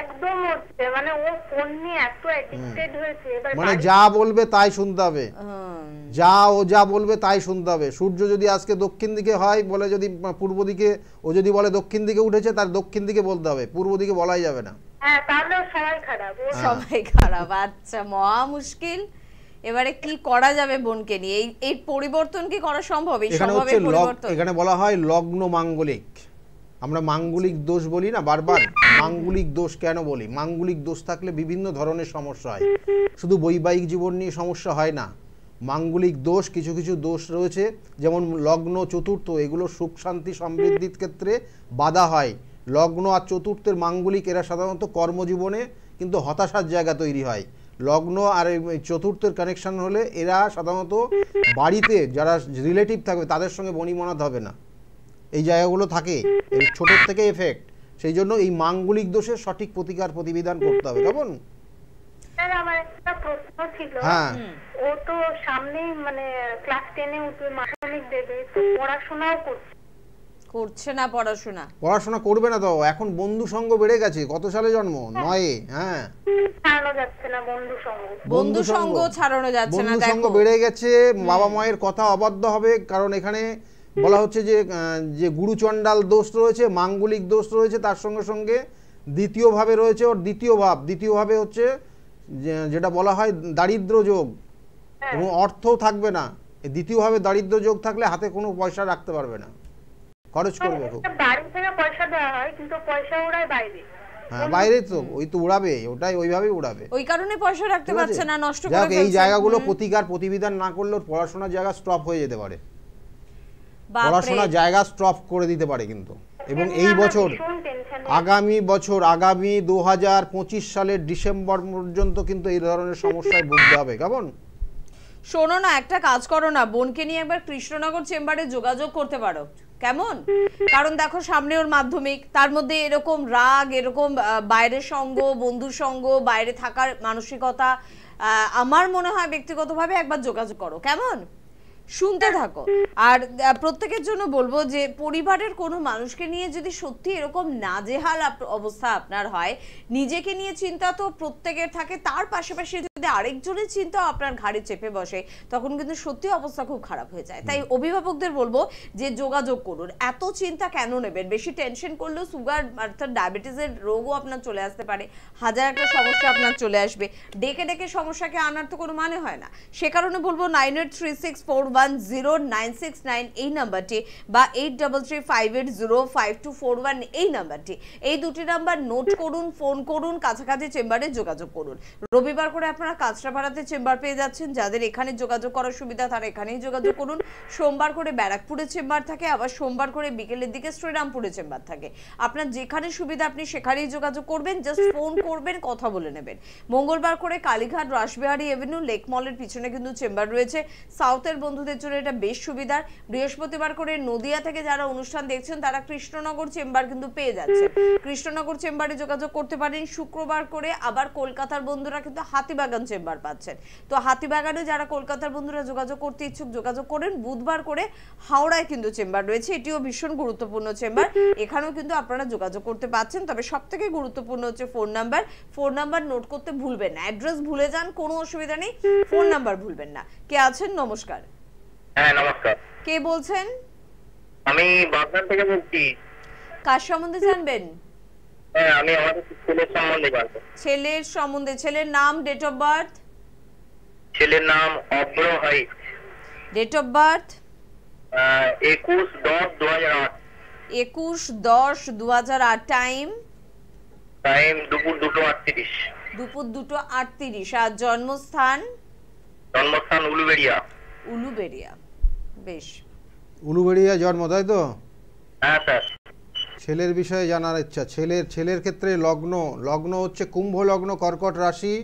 একদম হচ্ছে, মানে ও ফোন নিয়ে এত অ্যাডিক্টেড হয়েছে। এবার মানে যা বলবে তাই শুনতে হবে, যা বলবে তাই শুনতে হবে। সূর্য যদি আজকে দক্ষিণ দিকে হয়, বলে যদি পূর্ব দিকে, ও যদি বলে দক্ষিণ দিকে উঠেছে, তার দক্ষিণ দিকে বলতে হবে, পূর্ব দিকে বলাই যাবে না। হ্যাঁ, তাহলে সবাই খারাপ। সবাই খারাপ। আচ্ছা, মহা মুশকিল। এবারে কি করা যাবে বোনকে নিয়ে? এই পরিবর্তন কি করা সম্ভব? এই এখানে হচ্ছে স্বভাবের পরিবর্তন? এখানে বলা হয় লগ্ন মাঙ্গলিক। আমরা মাঙ্গলিক দোষ বলি না বারবার। মাঙ্গলিক দোষ কেন বলি? মাঙ্গলিক দোষ থাকলে বিভিন্ন ধরনের সমস্যা হয়, শুধু বৈবাহিক জীবন নিয়ে সমস্যা হয় না। মাঙ্গলিক দোষ, কিছু কিছু দোষ রয়েছে, যেমন লগ্ন চতুর্থ, এগুলো সুখ শান্তি সমৃদ্ধির ক্ষেত্রে বাধা হয়। লগ্ন আর চতুর্থের মাঙ্গলিক এরা সাধারণত কর্মজীবনে কিন্তু হতাশার জায়গা তৈরি হয়। লগ্ন আর এই চতুর্থের কানেকশন হলে এরা সাধারণত বাড়িতে যারা রিলেটিভ থাকবে তাদের সঙ্গে বনিবনাদ হবে না, এই জায়গাগুলো থাকে, এই ছোটোর থেকে এফেক্ট। সেই জন্য এই মাঙ্গলিক দোষের সঠিক প্রতিকার প্রতিবিধান করতে হবে। কেমন? স্যার, আমার একটা প্রশ্ন ছিল। হ্যাঁ। ও তো সামনেই মানে ক্লাস 10-এ উঠবে, মাধ্যমিক দেবে, তো পড়াশোনাও করছে না পড়াশোনা? পড়াশোনা করবে না তো, এখন বন্ধু সঙ্গ বেড়ে গেছে। কত সালে জন্ম? 9-এ। হ্যাঁ, ছাড়ানো যাচ্ছে না বন্ধু সঙ্গ। বন্ধু সঙ্গ ছাড়ানো যাচ্ছে না। বন্ধু সঙ্গ দেখো, বেড়ে গেছে, বাবা মায়ের কথা অবাধ্য হবে। কারণ এখানে বলা হচ্ছে যে গুরুচণ্ডাল দোষ রয়েছে, মাঙ্গলিক দোষ রয়েছে, তার সঙ্গে সঙ্গে দ্বিতীয় ভাবে রয়েছে ওর দ্বিতীয় ভাবে হচ্ছে যেটা বলা হয় দারিদ্র যোগ, এবং অর্থও থাকবে না। এই দ্বিতীয় ভাবে দারিদ্র যোগ থাকলে হাতে কোনো পয়সা রাখতে পারবে না, খরচ করবে খুব। বাড়ি থেকে পয়সা দেওয়া হয়, কিন্তু পয়সা ওরাই বাইরে। হ্যাঁ, বাইরে তো ওই তো উড়াবে, ওটাই ওইভাবেই উড়াবে। ওই কারণে পয়সা রাখতে পারছে না, নষ্ট করে যাক, ফেলছে। এই জায়গাগুলো প্রতিকার প্রতিবিধান না করলে ওর পড়াশোনার জায়গা স্টপ হয়ে যেতে পারে। বাপরে। পড়াশোনার জায়গা স্টপ করে দিতে পারে কিন্তু। এবং এই বছর, আগামী 2025 সালের ডিসেম্বর পর্যন্ত কিন্তু এই ধরনের সমস্যায় ভুগতে হবে। কেমন? শোনো না, একটা কাজ করো না, বোনকে নিয়ে একবার কৃষ্ণনগর চেম্বারে যোগাযোগ করতে পারো। কেমন? কারণ দেখো সামনে ওর মাধ্যমিক, তার মধ্যে এরকম রাগ, এরকম বাইরের সঙ্গ, বন্ধুর সঙ্গ, বাইরে থাকার মানসিকতা, আমার মনে হয় ব্যক্তিগতভাবে একবার যোগাযোগ করো। কেমন? শুনতে থাকো। আর প্রত্যেকের জন্য বলবো যে পরিবারের কোনো মানুষকে নিয়ে যদি সত্যি এরকম নাজেহাল অবস্থা আপনার হয়, নিজেকে নিয়ে চিন্তা তো প্রত্যেকের থাকে, তার পাশাপাশি যদি আরেকজনের চিন্তাও আপনার ঘাড়ে চেপে বসে, তখন কিন্তু সত্যি অবস্থা খুব খারাপ হয়ে যায়। তাই অভিভাবকদের বলবো যে যোগাযোগ করুন। এত চিন্তা কেন নেবেন? বেশি টেনশন করলেও সুগার অর্থাৎ ডায়াবেটিসের রোগও আপনার চলে আসতে পারে, হাজার একটা সমস্যা আপনার চলে আসবে। ডেকে ডেকে সমস্যাকে আনার তো কোনো মানে হয় না। সে কারণে বলবো 9836410969 এই নাম্বারটি, বা 8335805241 এই নাম্বারটি, এই দুটি নাম্বার নোট করুন, ফোন করুন, কাছাকাছি চেম্বারে যোগাযোগ করুন। রবিবার করে আপনারা আপনারা কাঁচরাপাড়াতে চেম্বার পেয়ে যাচ্ছেন। যাদের এখানে যোগাযোগ করার সুবিধা তারা এখানেই যোগাযোগ করুন। সোমবার করে ব্যারাকপুরে চেম্বার থাকে, আবার সোমবার করে বিকেলের দিকে শ্রীরামপুরে চেম্বার থাকে। আপনার যেখানে সুবিধা আপনি সেখানেই যোগাযোগ করবেন, জাস্ট ফোন করবেন, কথা বলে নেবেন। মঙ্গলবার করে কালীঘাট রাসবিহারী এভিনিউ লেক মলের পিছনে কিন্তু চেম্বার রয়েছে। সাউথের বন্ধুদের জন্য এটা বেশ সুবিধার। বৃহস্পতিবার করে নদিয়া থেকে যারা অনুষ্ঠান দেখছেন তারা কৃষ্ণনগর চেম্বার কিন্তু পেয়ে যাচ্ছে, কৃষ্ণনগর চেম্বারে যোগাযোগ করতে পারেন। শুক্রবার করে আবার কলকাতার বন্ধুরা কিন্তু হাতিবাগান চেম্বার পাচ্ছেন, তো হাতিবাগানে যারা কলকাতার বন্ধুরা যোগাযোগ করতে ইচ্ছুক যোগাযোগ করেন। বুধবার করে হাওড়ায় কিন্তু চেম্বার রয়েছে, এটিও ভীষণ গুরুত্বপূর্ণ চেম্বার, এখানেও কিন্তু আপনারা যোগাযোগ করতে পাচ্ছেন। তবে সব থেকে গুরুত্বপূর্ণ হচ্ছে ফোন নাম্বার নোট করতে ভুলবেন না। অ্যাড্রেস ভুলে যান কোনো অসুবিধা নেই, ফোন নাম্বার ভুলবেন না। কে আছেন? নমস্কার। হ্যাঁ নমস্কার, কে বলছেন? আমি বাগদান থেকে বলছি। কার সম্বন্ধে জানবেন? হ্যাঁ আমি আমাদের ছেলের সম্বন্ধে জানবো। ছেলের সম্বন্ধে। ছেলের নাম, ডেট অফ বার্থ? ছেলের নাম অব্রহাই। Date of birth? 21/10/2008। 21/10/2008। Time? Time দুপুর 2:38। দুপুর 2:38। আর জন্মস্থান? জন্মস্থান উলুবেড়িয়া। উলুবেড়িয়া, বেশ। উলুবেড়িয়া জন্ম, তাই তো? হ্যাঁ স্যার। ছেলের বিষয়ে জানার ইচ্ছা। ছেলের ক্ষেত্রে লগ্ন হচ্ছে কুম্ভ লগ্ন, কর্কট রাশি,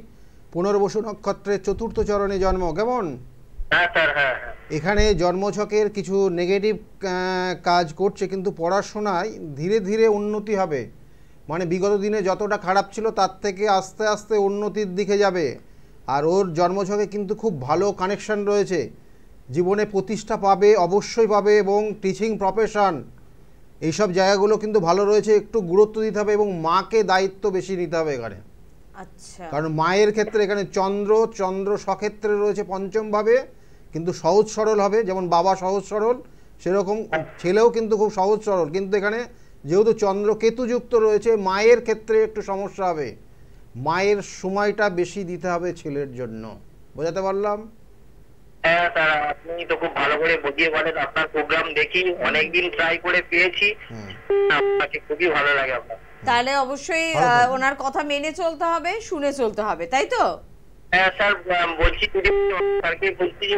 পুনর্বসু নক্ষত্রের চতুর্থ চরণে জন্ম। কেমন? হ্যাঁ স্যার। হ্যাঁ এখানে জন্মছকের কিছু নেগেটিভ কাজ করছে, কিন্তু পড়াশোনায় ধীরে ধীরে উন্নতি হবে। মানে বিগত দিনে যতটা খারাপ ছিল তার থেকে আস্তে আস্তে উন্নতির দিকে যাবে। আর ওর জন্মছকে কিন্তু খুব ভালো কানেকশন রয়েছে, জীবনে প্রতিষ্ঠা পাবে, অবশ্যই পাবে, এবং টিচিং প্রফেশন এইসব জায়গাগুলো কিন্তু ভালো রয়েছে। একটু গুরুত্ব দিতে হবে এবং মাকে দায়িত্ব বেশি নিতে হবে এখানে। আচ্ছা। কারণ মায়ের ক্ষেত্রে এখানে চন্দ্র সক্ষেত্রে রয়েছে পঞ্চমভাবে, কিন্তু সহজ সরল হবে। যেমন বাবা সহজ সরল, সেরকম ছেলেও কিন্তু খুব সহজ সরল। কিন্তু এখানে যেহেতু চন্দ্র কেতুযুক্ত রয়েছে, মায়ের ক্ষেত্রে একটু সমস্যা হবে। মায়ের সময়টা বেশি দিতে হবে ছেলের জন্য। বোঝাতে পারলাম? হ্যাঁ স্যার, আপনি তো খুব ভালো করে বুঝিয়ে বলেন। আপনার প্রোগ্রাম দেখি, অনেকদিন ট্রাই করে পেয়েছি, আপনাকে খুবই ভালো লাগে আপনার। তাহলে অবশ্যই ওনার কথা মেনে চলতে হবে, শুনে চলতে হবে, তাই তো? হ্যাঁ স্যার, বলছি যদি স্যারকে বলছি যে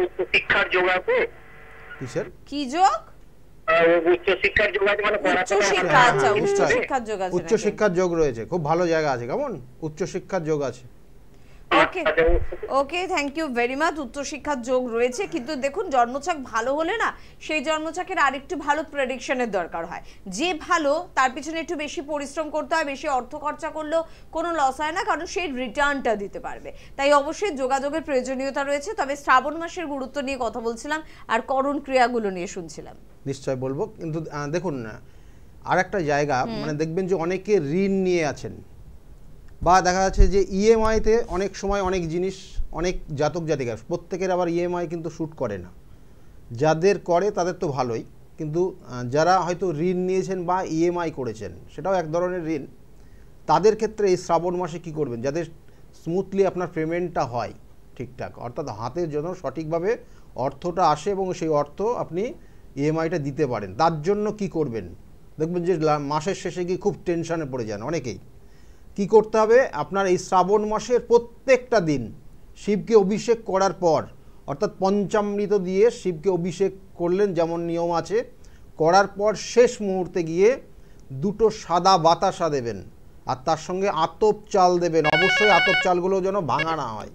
উচ্চশিক্ষার যোগ আছে। কিসের? কি যোগ? উচ্চশিক্ষার যোগ আছে, মানে উচ্চশিক্ষা। আচ্ছা, উচ্চশিক্ষার যোগ আছে। উচ্চশিক্ষার যোগ রয়েছে, খুব ভালো জায়গা আছে। কেমন? উচ্চশিক্ষার যোগ আছে। ওকে ওকে, থ্যাংক ইউ ভেরি মাচ। উচ্চশিক্ষার যোগ রয়েছে, কিন্তু দেখুন জন্মছক ভালো হলে না সেই জন্মছকের আরেকটু ভালো প্রেডিকশনের দরকার হয়। যে ভালো তার পিছনে একটু বেশি পরিশ্রম করতে হয়, বেশি অর্থ খরচা করলেও কোনো লস হয় না, কারণ সেই রিটার্নটা দিতে পারবে। তাই অবশ্যই যোগাযোগের প্রয়োজনীয়তা রয়েছে। তবে শ্রাবণ মাসের গুরুত্ব নিয়ে কথা বলছিলাম আর করণ ক্রিয়াগুলো নিয়ে শুনছিলাম। নিশ্চয় বলবো, কিন্তু দেখুন না আর একটা জায়গা, মানে দেখবেন যে অনেকে ঋণ নিয়ে আছেন, বা দেখা যাচ্ছে যে ইএমআইতে অনেক সময় অনেক জিনিস, অনেক জাতক জাতিকা প্রত্যেকের আবার ইএমআই কিন্তু শ্যুট করে না। যাদের করে তাদের তো ভালোই, কিন্তু যারা হয়তো ঋণ নিয়েছেন বা ইএমআই করেছেন, সেটাও এক ধরনের ঋণ, তাদের ক্ষেত্রে এই শ্রাবণ মাসে কি করবেন যাদের স্মুথলি আপনার পেমেন্টটা হয় ঠিকঠাক, অর্থাৎ হাতের জন্য সঠিকভাবে অর্থটা আসে এবং সেই অর্থ আপনি ইএমআইটা দিতে পারেন। তার জন্য কি করবেন? দেখবেন যে মাসের শেষে গিয়ে খুব টেনশনে পড়ে যান অনেকেই। কি করতে হবে? আপনার এই শ্রাবণ মাসের প্রত্যেকটা দিন শিবকে অভিষেক করার পর, অর্থাৎ পঞ্চামৃত দিয়ে শিবকে অভিষেক করলেন যেমন নিয়ম আছে, করার পর শেষ মুহূর্তে গিয়ে 2টো সাদা বাতাসা দেবেন, আর তার সঙ্গে আতপ চাল দেবেন। অবশ্যই আতপ চালগুলো যেন ভাঙা না হয়,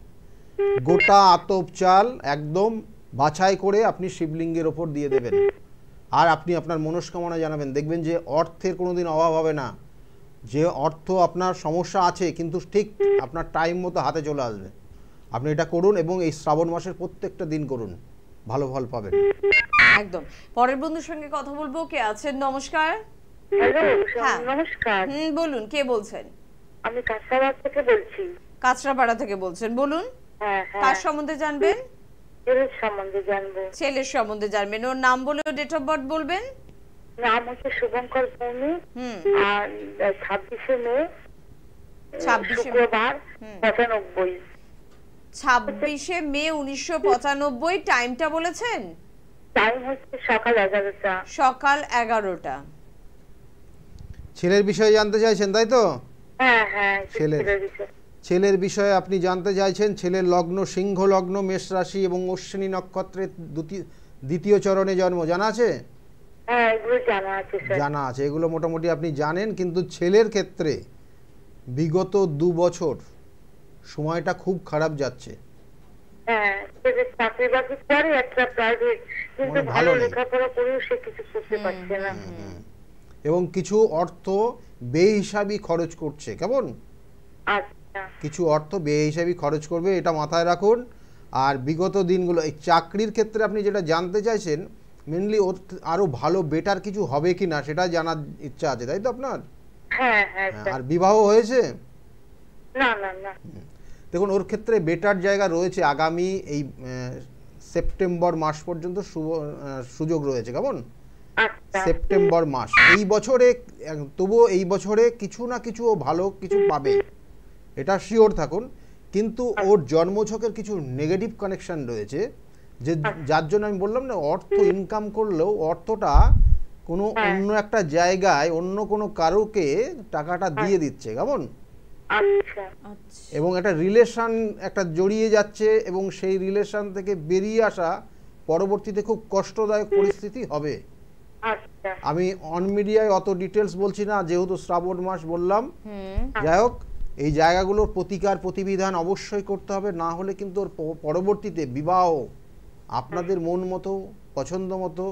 গোটা আতপ চাল একদম বাছাই করে আপনি শিবলিঙ্গের ওপর দিয়ে দেবেন। আর আপনি আপনার মনস্কামনা জানাবেন, দেখবেন যে অর্থের কোনোদিন অভাব হবে না। যে অর্থ আপনার সমস্যা আছে কিন্তু ঠিক আপনার টাইম মতো হাতে চলে আসবে। আপনি এটা করুন এবং এই শ্রাবণ মাসের প্রত্যেকটা দিন করুন, ভালো ফল পাবেন। একদম। পরের বন্ধুর সঙ্গে কথা বলবো। কে আছেন? নমস্কার। হ্যালো, হ্যাঁ। নমস্কার। বলুন, কে বলছেন? আমি কাঁচরাপাড়া থেকে বলছি। কাঁচরাপাড়া থেকে বলছেন, বলুন। হ্যাঁ হ্যাঁ। কার সম্বন্ধে জানবেন? ছেলের সম্বন্ধে জানবো। ছেলের সম্বন্ধে জানবেন। ওর নাম বলে ডেট অফ বার্থ বলবেন। নাম হচ্ছে শুভঙ্কর ভৌমিক, আর 26শে মে, 26শে শুক্রবার, 95। 26শে মে 1995। টাইমটা বলেছেন? টাইম হচ্ছে সকাল 11টা। সকাল 11টা। ছেলের বিষয়ে জানতে চাইছেন, তাই তো? হ্যাঁ হ্যাঁ। ছেলের বিষয়ে আপনি জানতে চাইছেন। ছেলের লগ্ন সিংহ লগ্ন, মেষ রাশি এবং অশ্বিনী নক্ষত্রের দ্বিতীয় চরণে জন্ম। জানা আছে? হ্যাঁ, এগুলো জানা আছে স্যার। জানা আছে, এগুলো মোটামুটি আপনি জানেন। কিন্তু ছেলের ক্ষেত্রে বিগত 2 বছর সময়টা খুব খারাপ যাচ্ছে। হ্যাঁ, চাকরি বাকরি করে একটা প্রাইভেট, কিন্তু মানে ভালো ভালো নেই। লেখাপড়া করেও সে কিছু করতে পারছে না। এবং কিছু অর্থ বেহিসাবি খরচ করছে। কেমন? আচ্ছা, কিছু অর্থ বেহিসাবি খরচ করবে, এটা মাথায় রাখুন। আর বিগত দিনগুলো এই চাকরির ক্ষেত্রে আপনি যেটা জানতে চাইছেন, মেনলি ওর আরও ভালো বেটার কিছু হবে কি না সেটা জানার ইচ্ছা আছে, তাই তো আপনার? হ্যাঁ হ্যাঁ স্যার। আর বিবাহ হয়েছে? না না না। দেখুন, ওর ক্ষেত্রে বেটার জায়গা রয়েছে। আগামী এই সেপ্টেম্বর মাস পর্যন্ত সুযোগ রয়েছে। কেমন? আচ্ছা সেপ্টেম্বর মাস এই বছরে, তবুও এই বছরে কিছু না কিছু ও ভালো কিছু পাবে, এটা শিওর থাকুন। কিন্তু ওর জন্মছকের কিছু নেগেটিভ কানেকশন রয়েছে, যে যার জন্য আমি বললাম না, অর্থ ইনকাম করলেও অর্থটা কোনো অন্য একটা জায়গায় অন্য কোনো কারোকে টাকাটা দিয়ে দিচ্ছে। কেমন? আচ্ছা আচ্ছা, এবং একটা রিলেশন একটা জড়িয়ে যাচ্ছে, এবং সেই রিলেশন থেকে বেরিয়ে আসা পরবর্তীতে খুব কষ্টদায়ক পরিস্থিতি হবে। আচ্ছা আমি অন মিডিয়ায় অত ডিটেলস বলছি না, যেহেতু শ্রাবণ মাস বললাম। হুম, যাই হোক, এই জায়গাগুলোর প্রতিকার প্রতিবিধান অবশ্যই করতে হবে, না হলে কিন্তু ওর পরবর্তীতে বিবাহ আপনাদের মন মতো, পছন্দ মতো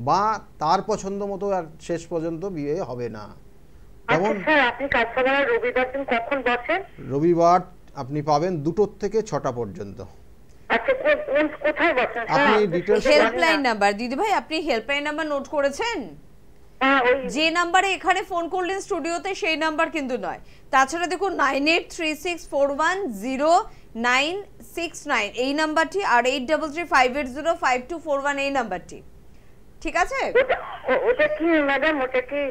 বা তার পছন্দ মতো আর শেষ পর্যন্ত বিয়ে হবে না। যেমন আচ্ছা স্যার, আপনি কাজকর্মের রবিবার দিন কখন বসেন? রবিবার আপনি পাবেন 2টো থেকে 6টা পর্যন্ত। আচ্ছা, কোথায় বসেন স্যার? আপনি আমি তো details- সেটা জানি না। হেল্পলাইন নাম্বার দিদি ভাই, আপনি হেল্পলাইন নাম্বার নোট করেছেন? হ্যাঁ, ওই যে নাম্বারে এখানে ফোন করলেন স্টুডিওতে সেই নাম্বার কিন্তু নয়। তাছাড়া দেখুন 9836410969 এই নাম্বারটি, আর 8335805241 এই নাম্বারটি। ঠিক আছে? ওটা কি ম্যাডাম, ওটা কি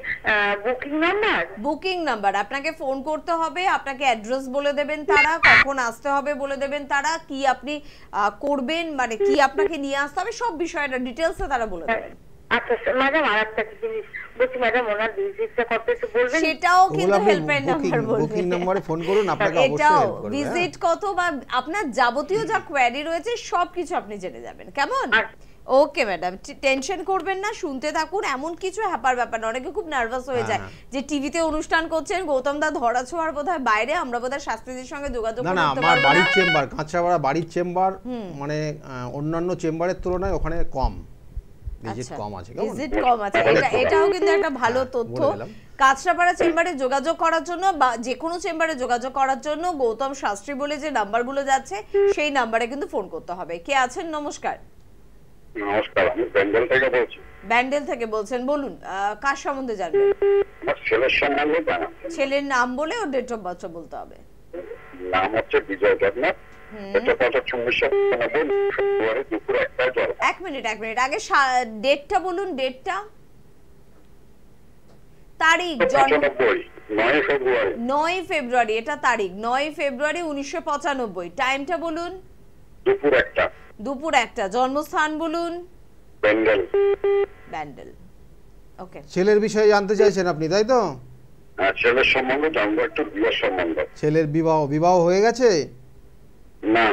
বুকিং নাম্বার? Booking number. আপনাকে ফোন করতে হবে, আপনাকে অ্যাড্রেস বলে দেবেন তারা, কখন আসতে হবে বলে দেবেন তারা, কি আপনি করবেন, মানে কি আপনাকে নিয়ে আসতে হবে, সব বিষয়টা ডিটেলসে তারা বলে দেবেন। আচ্ছা ম্যাডাম, আর একটা জিনিস বলছি ম্যাডাম, ওনার ভিজিটটা কত একটু বলবেন? সেটাও কিন্তু ওগুলো আপনি হেল্পলাইন নাম্বার বুকিং বলবে। নাম্বারে ফোন করুন, আপনাকে অবশ্যই এটাও হেল্প করবে। ভিজিট কত বা আপনার যাবতীয় যা কোয়ারি রয়েছে সবকিছু আপনি জেনে যাবেন। কেমন? ওকে ম্যাডাম, টেনশন করবেন না, শুনতে থাকুন। এমন কিছু হ্যাপার ব্যাপার না, অনেকে খুব নার্ভাস হয়ে যায় যে টিভিতে অনুষ্ঠান করছেন, গৌতম দা ধরা ছোঁয়ার বোধহয় বাইরে, আমরা বোধহয় শাস্ত্রীদের সঙ্গে যোগাযোগ না না, করতে আমার পারবো বাড়ির না। চেম্বার, কাঁচরাপাড়া বাড়ির চেম্বার, মানে অন্যান্য চেম্বারের তুলনায় ওখানে কম ভিজিট, আচ্ছা, কম আছে। কেমন? ভিজিট কম আছে, এটাও কিন্তু একটা ভালো তথ্য। বলে দিলাম। কাঁচরাপাড়া চেম্বারে যোগাযোগ করার জন্য বা যে কোনো চেম্বারে যোগাযোগ করার জন্য গৌতম শাস্ত্রী বলে যে নাম্বারগুলো যাচ্ছে সেই নাম্বারে কিন্তু ফোন করতে হবে। কে আছেন? নমস্কার। নমস্কার, আমি বেঙ্গল থেকে বলছি। ব্যান্ডেল থেকে বলছেন, বলুন কার সম্বন্ধে জানবেন? আমার ছেলের সম্বন্ধে জানার ছিল। ছেলের নাম বলে ও ডেট অফ বার্থ বলতে হবে। নাম হচ্ছে বিজয় দেবনাথ। এটা 1999 ফেব্রুয়ারি দুপুর 1টায় জন্ম। এক মিনিট আগে ডেটটা বলুন, ডেটটা, তারিখ, জন্ম। 95 9 ফেব্রুয়ারি 9 ফেব্রুয়ারি, এটা তারিখ 9 ফেব্রুয়ারি 1995। টাইমটা বলুন। দুপুর 1টা। দুপুর 1টা। জন্মস্থান বলুন। বেঙ্গল। ব্যান্ডেল। ওকে, ছেলের বিষয়ে জানতে চাইছেন আপনি, তাই তো? ছেলের সম্বন্ধে জানবো, একটু বিয়ের সম্বন্ধ। ছেলের বিবাহ হয়ে গেছে? না।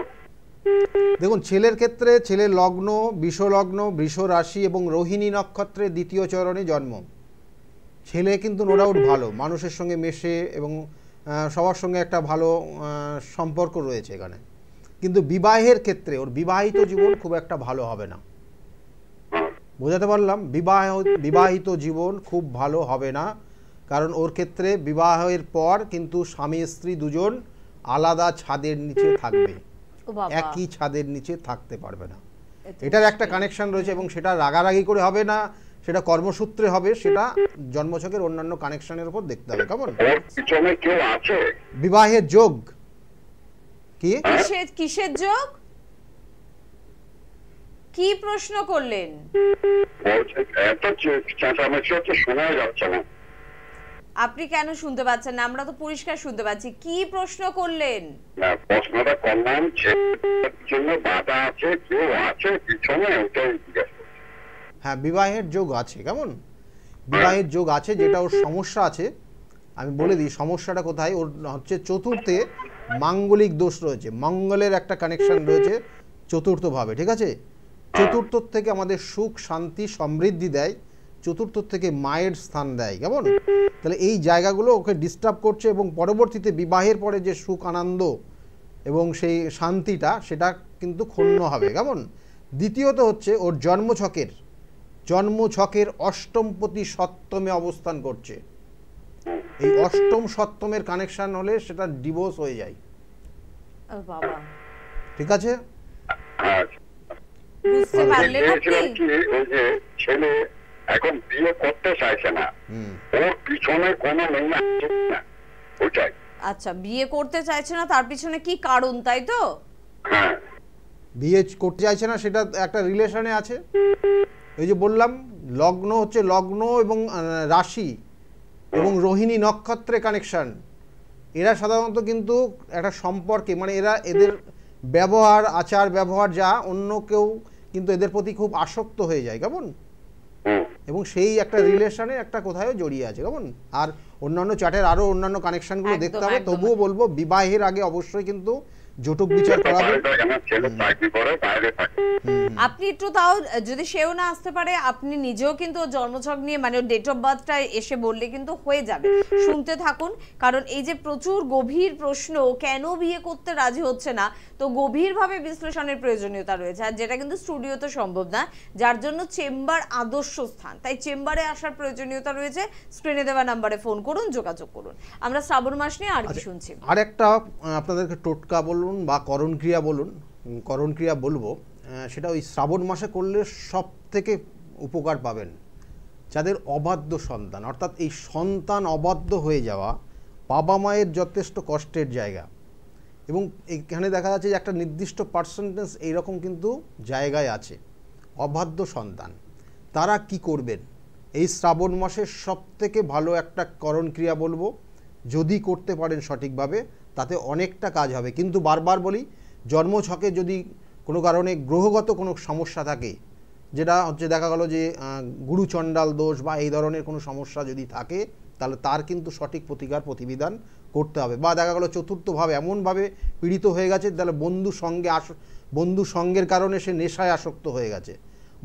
দেখুন, ছেলের ক্ষেত্রে ছেলের লগ্ন বৃষ লগ্ন, বৃষ রাশি এবং রোহিণী নক্ষত্রের দ্বিতীয় চরণে জন্ম। ছেলে কিন্তু নো ডাউট ভালো, মানুষের সঙ্গে মেশে এবং সবার সঙ্গে একটা ভালো সম্পর্ক রয়েছে এখানে। কিন্তু বিবাহের ক্ষেত্রে ওর বিবাহিত জীবন খুব একটা ভালো হবে না। বোঝাতে পারলাম? বিবাহিত জীবন খুব ভালো হবে না, কারণ ওর ক্ষেত্রে বিবাহের পর কিন্তু স্বামী স্ত্রী দুজন আলাদা ছাদের নিচে থাকবে, ও বাবা, একই ছাদের নিচে থাকতে পারবে না। এটার একটা কানেকশন রয়েছে, এবং সেটা রাগারাগি করে হবে না, সেটা কর্মসূত্রে হবে, সেটা জন্মছকের অন্যান্য কানেকশনের উপর দেখতে হবে। কেমন? ওর পিছনে কেউ আছে? বিবাহের যোগ কি? কিসের যোগ? কি প্রশ্ন করলেন? বলছে এত চেঁচামেচি হচ্ছে, শোনা যাচ্ছে না। আপনি কেন শুনতে পাচ্ছেন না? আমরা তো পরিষ্কার শুনতে পাচ্ছি। কি প্রশ্ন করলেন? না, প্রশ্নটা করলাম ছেলের জন্য বাধা আছে, কেউ আছে পিছনে, ওটাই জিজ্ঞাসা করছি। হ্যাঁ, বিবাহের যোগ আছে। কেমন? বিবাহের যোগ আছে, যেটা ওর সমস্যা আছে। আমি বলে দিই সমস্যাটা কোথায়। ওর হচ্ছে চতুর্থে মাঙ্গলিক দোষ রয়েছে, মঙ্গলের একটা কানেকশন রয়েছে চতুর্থভাবে, ঠিক আছে? চতুর্থ থেকে আমাদের সুখ শান্তি সমৃদ্ধি দেয়, চতুর্থ থেকে মায়ের স্থান দেয়, কেমন? তাহলে এই জায়গাগুলো ওকে ডিস্টার্ব করছে এবং পরবর্তীতে বিবাহের পরে যে সুখ আনন্দ এবং সেই শান্তিটা সেটা কিন্তু ক্ষুণ্ণ হবে, কেমন? দ্বিতীয়ত হচ্ছে ওর জন্মছকের অষ্টমপতি সপ্তমে অবস্থান করছে। এই অষ্টম সপ্তমের কানেকশন হলে সেটা ডিভোর্স হয়ে যায়, বাবা ঠিক আছে? বুঝতে পারলেন আপনি? ওই যে ছেলে এখন বিয়ে করতে চাইছে না, ওর পিছনে কোনো মেয়ে আছে না, ওইটাই। আচ্ছা, বিয়ে করতে চাইছে না, তার পিছনে কি কারণ, তাই তো? হ্যাঁ, বিয়ে করতে চাইছে না, সেটা একটা রিলেশনে আছে। এই যে বললাম লগ্ন হচ্ছে লগ্ন এবং রাশি এবং রোহিণী নক্ষত্রে কানেকশন। এরা সাধারণত কিন্তু একটা সম্পর্কে মানে এদের ব্যবহার আচার ব্যবহার যা অন্য কেউ কিন্তু এদের প্রতি খুব আসক্ত হয়ে যায়, কেমন? এবং সেই একটা রিলেশনে একটা কোথাও জড়িয়ে আছে, কেমন? আর অন্যান্য চার্টের আরো অন্যান্য কানেকশনগুলো দেখতে হবে। তবুও বলবো বিবাহের আগে অবশ্যই কিন্তু জটক বিচার করাবে। আপনি একটু তাও যদি সেও না আসতে পারে, আপনি নিজেও কিন্তু জন্মছক নিয়ে মানে ডেট অফ বার্থটা এসে বললে কিন্তু হয়ে যাবে। শুনতে থাকুন, কারণ এই যে প্রচুর গভীর প্রশ্ন, কেন বিয়ে করতে রাজি হচ্ছে না, তো গভীরভাবে বিশ্লেষণের প্রয়োজনীয়তা রয়েছে, আর যেটা কিন্তু স্টুডিওতে সম্ভব না, যার জন্য চেম্বার আদর্শ স্থান। তাই চেম্বারে আসার প্রয়োজনীয়তা রয়েছে। স্ক্রিনে দেওয়া নাম্বারে ফোন করুন, যোগাযোগ করুন। আমরা শ্রাবণ মাস নিয়ে আর কি শুনছি। আরেকটা আপনাদেরকে টোটকা বলুন বা করণক্রিয়া বলুন, করণক্রিয়া বলবো, সেটা ওই শ্রাবণ মাসে করলে সব থেকে উপকার পাবেন যাদের অবাধ্য সন্তান, অর্থাৎ এই সন্তান অবাধ্য হয়ে যাওয়া বাবা মায়ের যথেষ্ট কষ্টের জায়গা। এবং এখানে দেখা যাচ্ছে যে একটা নির্দিষ্ট পার্সেন্টেজ এইরকম কিন্তু জায়গায় আছে অবাধ্য সন্তান। তারা কি করবেন? এই শ্রাবণ মাসের সব থেকে ভালো একটা করণক্রিয়া বলবো, যদি করতে পারেন সঠিকভাবে তাতে অনেকটা কাজ হবে। কিন্তু বারবার বলি, জন্মছকে যদি কোনো কারণে গ্রহগত কোনো সমস্যা থাকে, যেটা হচ্ছে দেখা গেল যে গুরুচণ্ডাল দোষ বা এই ধরনের কোনো সমস্যা যদি থাকে, তাহলে তার কিন্তু সঠিক প্রতিবিধান করতে হবে। বা দেখা গেল চতুর্থভাবে এমনভাবে পীড়িত হয়ে গেছে, তাহলে বন্ধু সঙ্গের কারণে সে নেশায় আসক্ত হয়ে গেছে,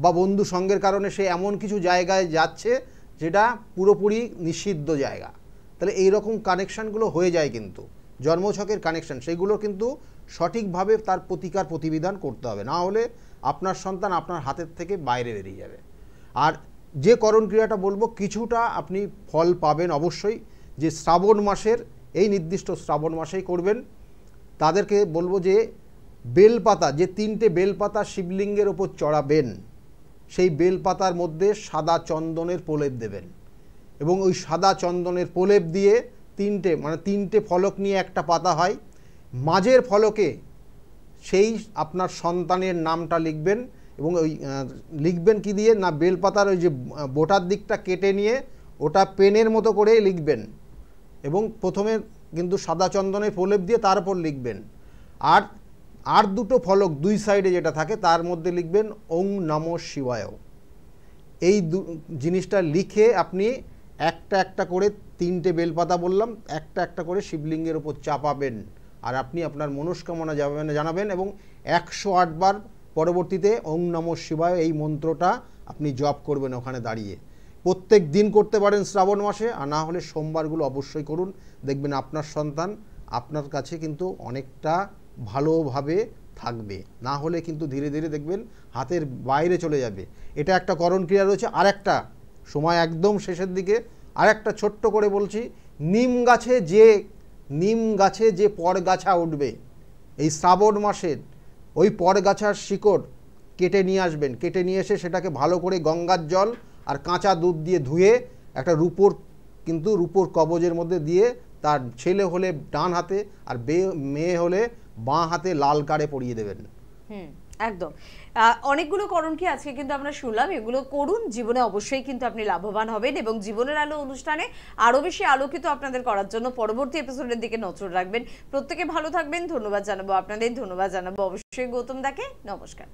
বা বন্ধু সঙ্গের কারণে সে এমন কিছু জায়গায় যাচ্ছে যেটা পুরোপুরি নিষিদ্ধ জায়গা, তাহলে এই রকম কানেকশানগুলো হয়ে যায়। কিন্তু জন্মছকের কানেকশান সেগুলো কিন্তু সঠিকভাবে তার প্রতিবিধান করতে হবে, না হলে আপনার সন্তান আপনার হাতের থেকে বাইরে বেরিয়ে যাবে। আর যে করণ ক্রিয়াটা বলবো কিছুটা আপনি ফল পাবেন অবশ্যই, যে শ্রাবণ মাসের এই নির্দিষ্ট শ্রাবণ মাসেই করবেন। তাদেরকে বলবো যে বেলপাতা, যে 3টে বেলপাতা শিবলিঙ্গের ওপর চড়াবেন, সেই বেলপাতার মধ্যে সাদা চন্দনের প্রলেপ দেবেন এবং ওই সাদা চন্দনের প্রলেপ দিয়ে 3টে ফলক নিয়ে একটা পাতা হয়, মাঝের ফলকে সেই আপনার সন্তানের নামটা লিখবেন। এবং ওই লিখবেন কি দিয়ে না, বেলপাতার ওই যে বোটার দিকটা কেটে নিয়ে ওটা পেনের মতো করে লিখবেন এবং প্রথমে কিন্তু সাদা চন্দনের প্রলেপ দিয়ে তারপর লিখবেন। আর 2টো ফলক দুই সাইডে যেটা থাকে তার মধ্যে লিখবেন ওং নমঃ শিবায়। এই জিনিসটা লিখে আপনি একটা করে 3টে বেলপাতা বললাম, একটা করে শিবলিঙ্গের উপর চাপাবেন, আর আপনি আপনার মনস্কামনা জানাবেন এবং 108 বার পরবর্তীতে ওং নমঃ শিবায় এই মন্ত্রটা আপনি জপ করবেন ওখানে দাঁড়িয়ে। প্রত্যেক দিন করতে পারেন শ্রাবণ মাসে, আর না হলে সোমবারগুলো অবশ্যই করুন। দেখবেন আপনার সন্তান আপনার কাছে কিন্তু অনেকটা ভালোভাবে থাকবে, না হলে কিন্তু ধীরে ধীরে দেখবেন হাতের বাইরে চলে যাবে। এটা একটা করণ ক্রিয়া রয়েছে। আর একটা সময় একদম শেষের দিকে আর একটা ছোট্ট করে বলছি, নিম গাছে যে পরগাছা উঠবে এই শ্রাবণ মাসের, ওই পরগাছার শিকড় কেটে নিয়ে আসবেন। কেটে নিয়ে এসে সেটাকে ভালো করে গঙ্গার জল আর কাঁচা দুধ দিয়ে ধুয়ে একটা রূপোর কবজের মধ্যে দিয়ে তার ছেলে হলে ডান হাতে আর মেয়ে হলে বাঁ হাতে লাল কারে পরিয়ে দেবেন। একদম অনেকগুলো করণ কি আজকে কিন্তু আমরা শুনলাম, এগুলো করুন, জীবনে অবশ্যই কিন্তু আপনি লাভবান হবেন। এবং জীবনের আলো অনুষ্ঠানে আরো বেশি আলোকিত আপনাদের করার জন্য পরবর্তী এপিসোডের দিকে নজর রাখবেন। প্রত্যেকে ভালো থাকবেন, ধন্যবাদ জানাবো আপনাদের, ধন্যবাদ জানাবো অবশ্যই গৌতম দাকে। নমস্কার।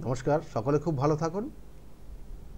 নমস্কার, সকলে খুব ভালো থাকুন।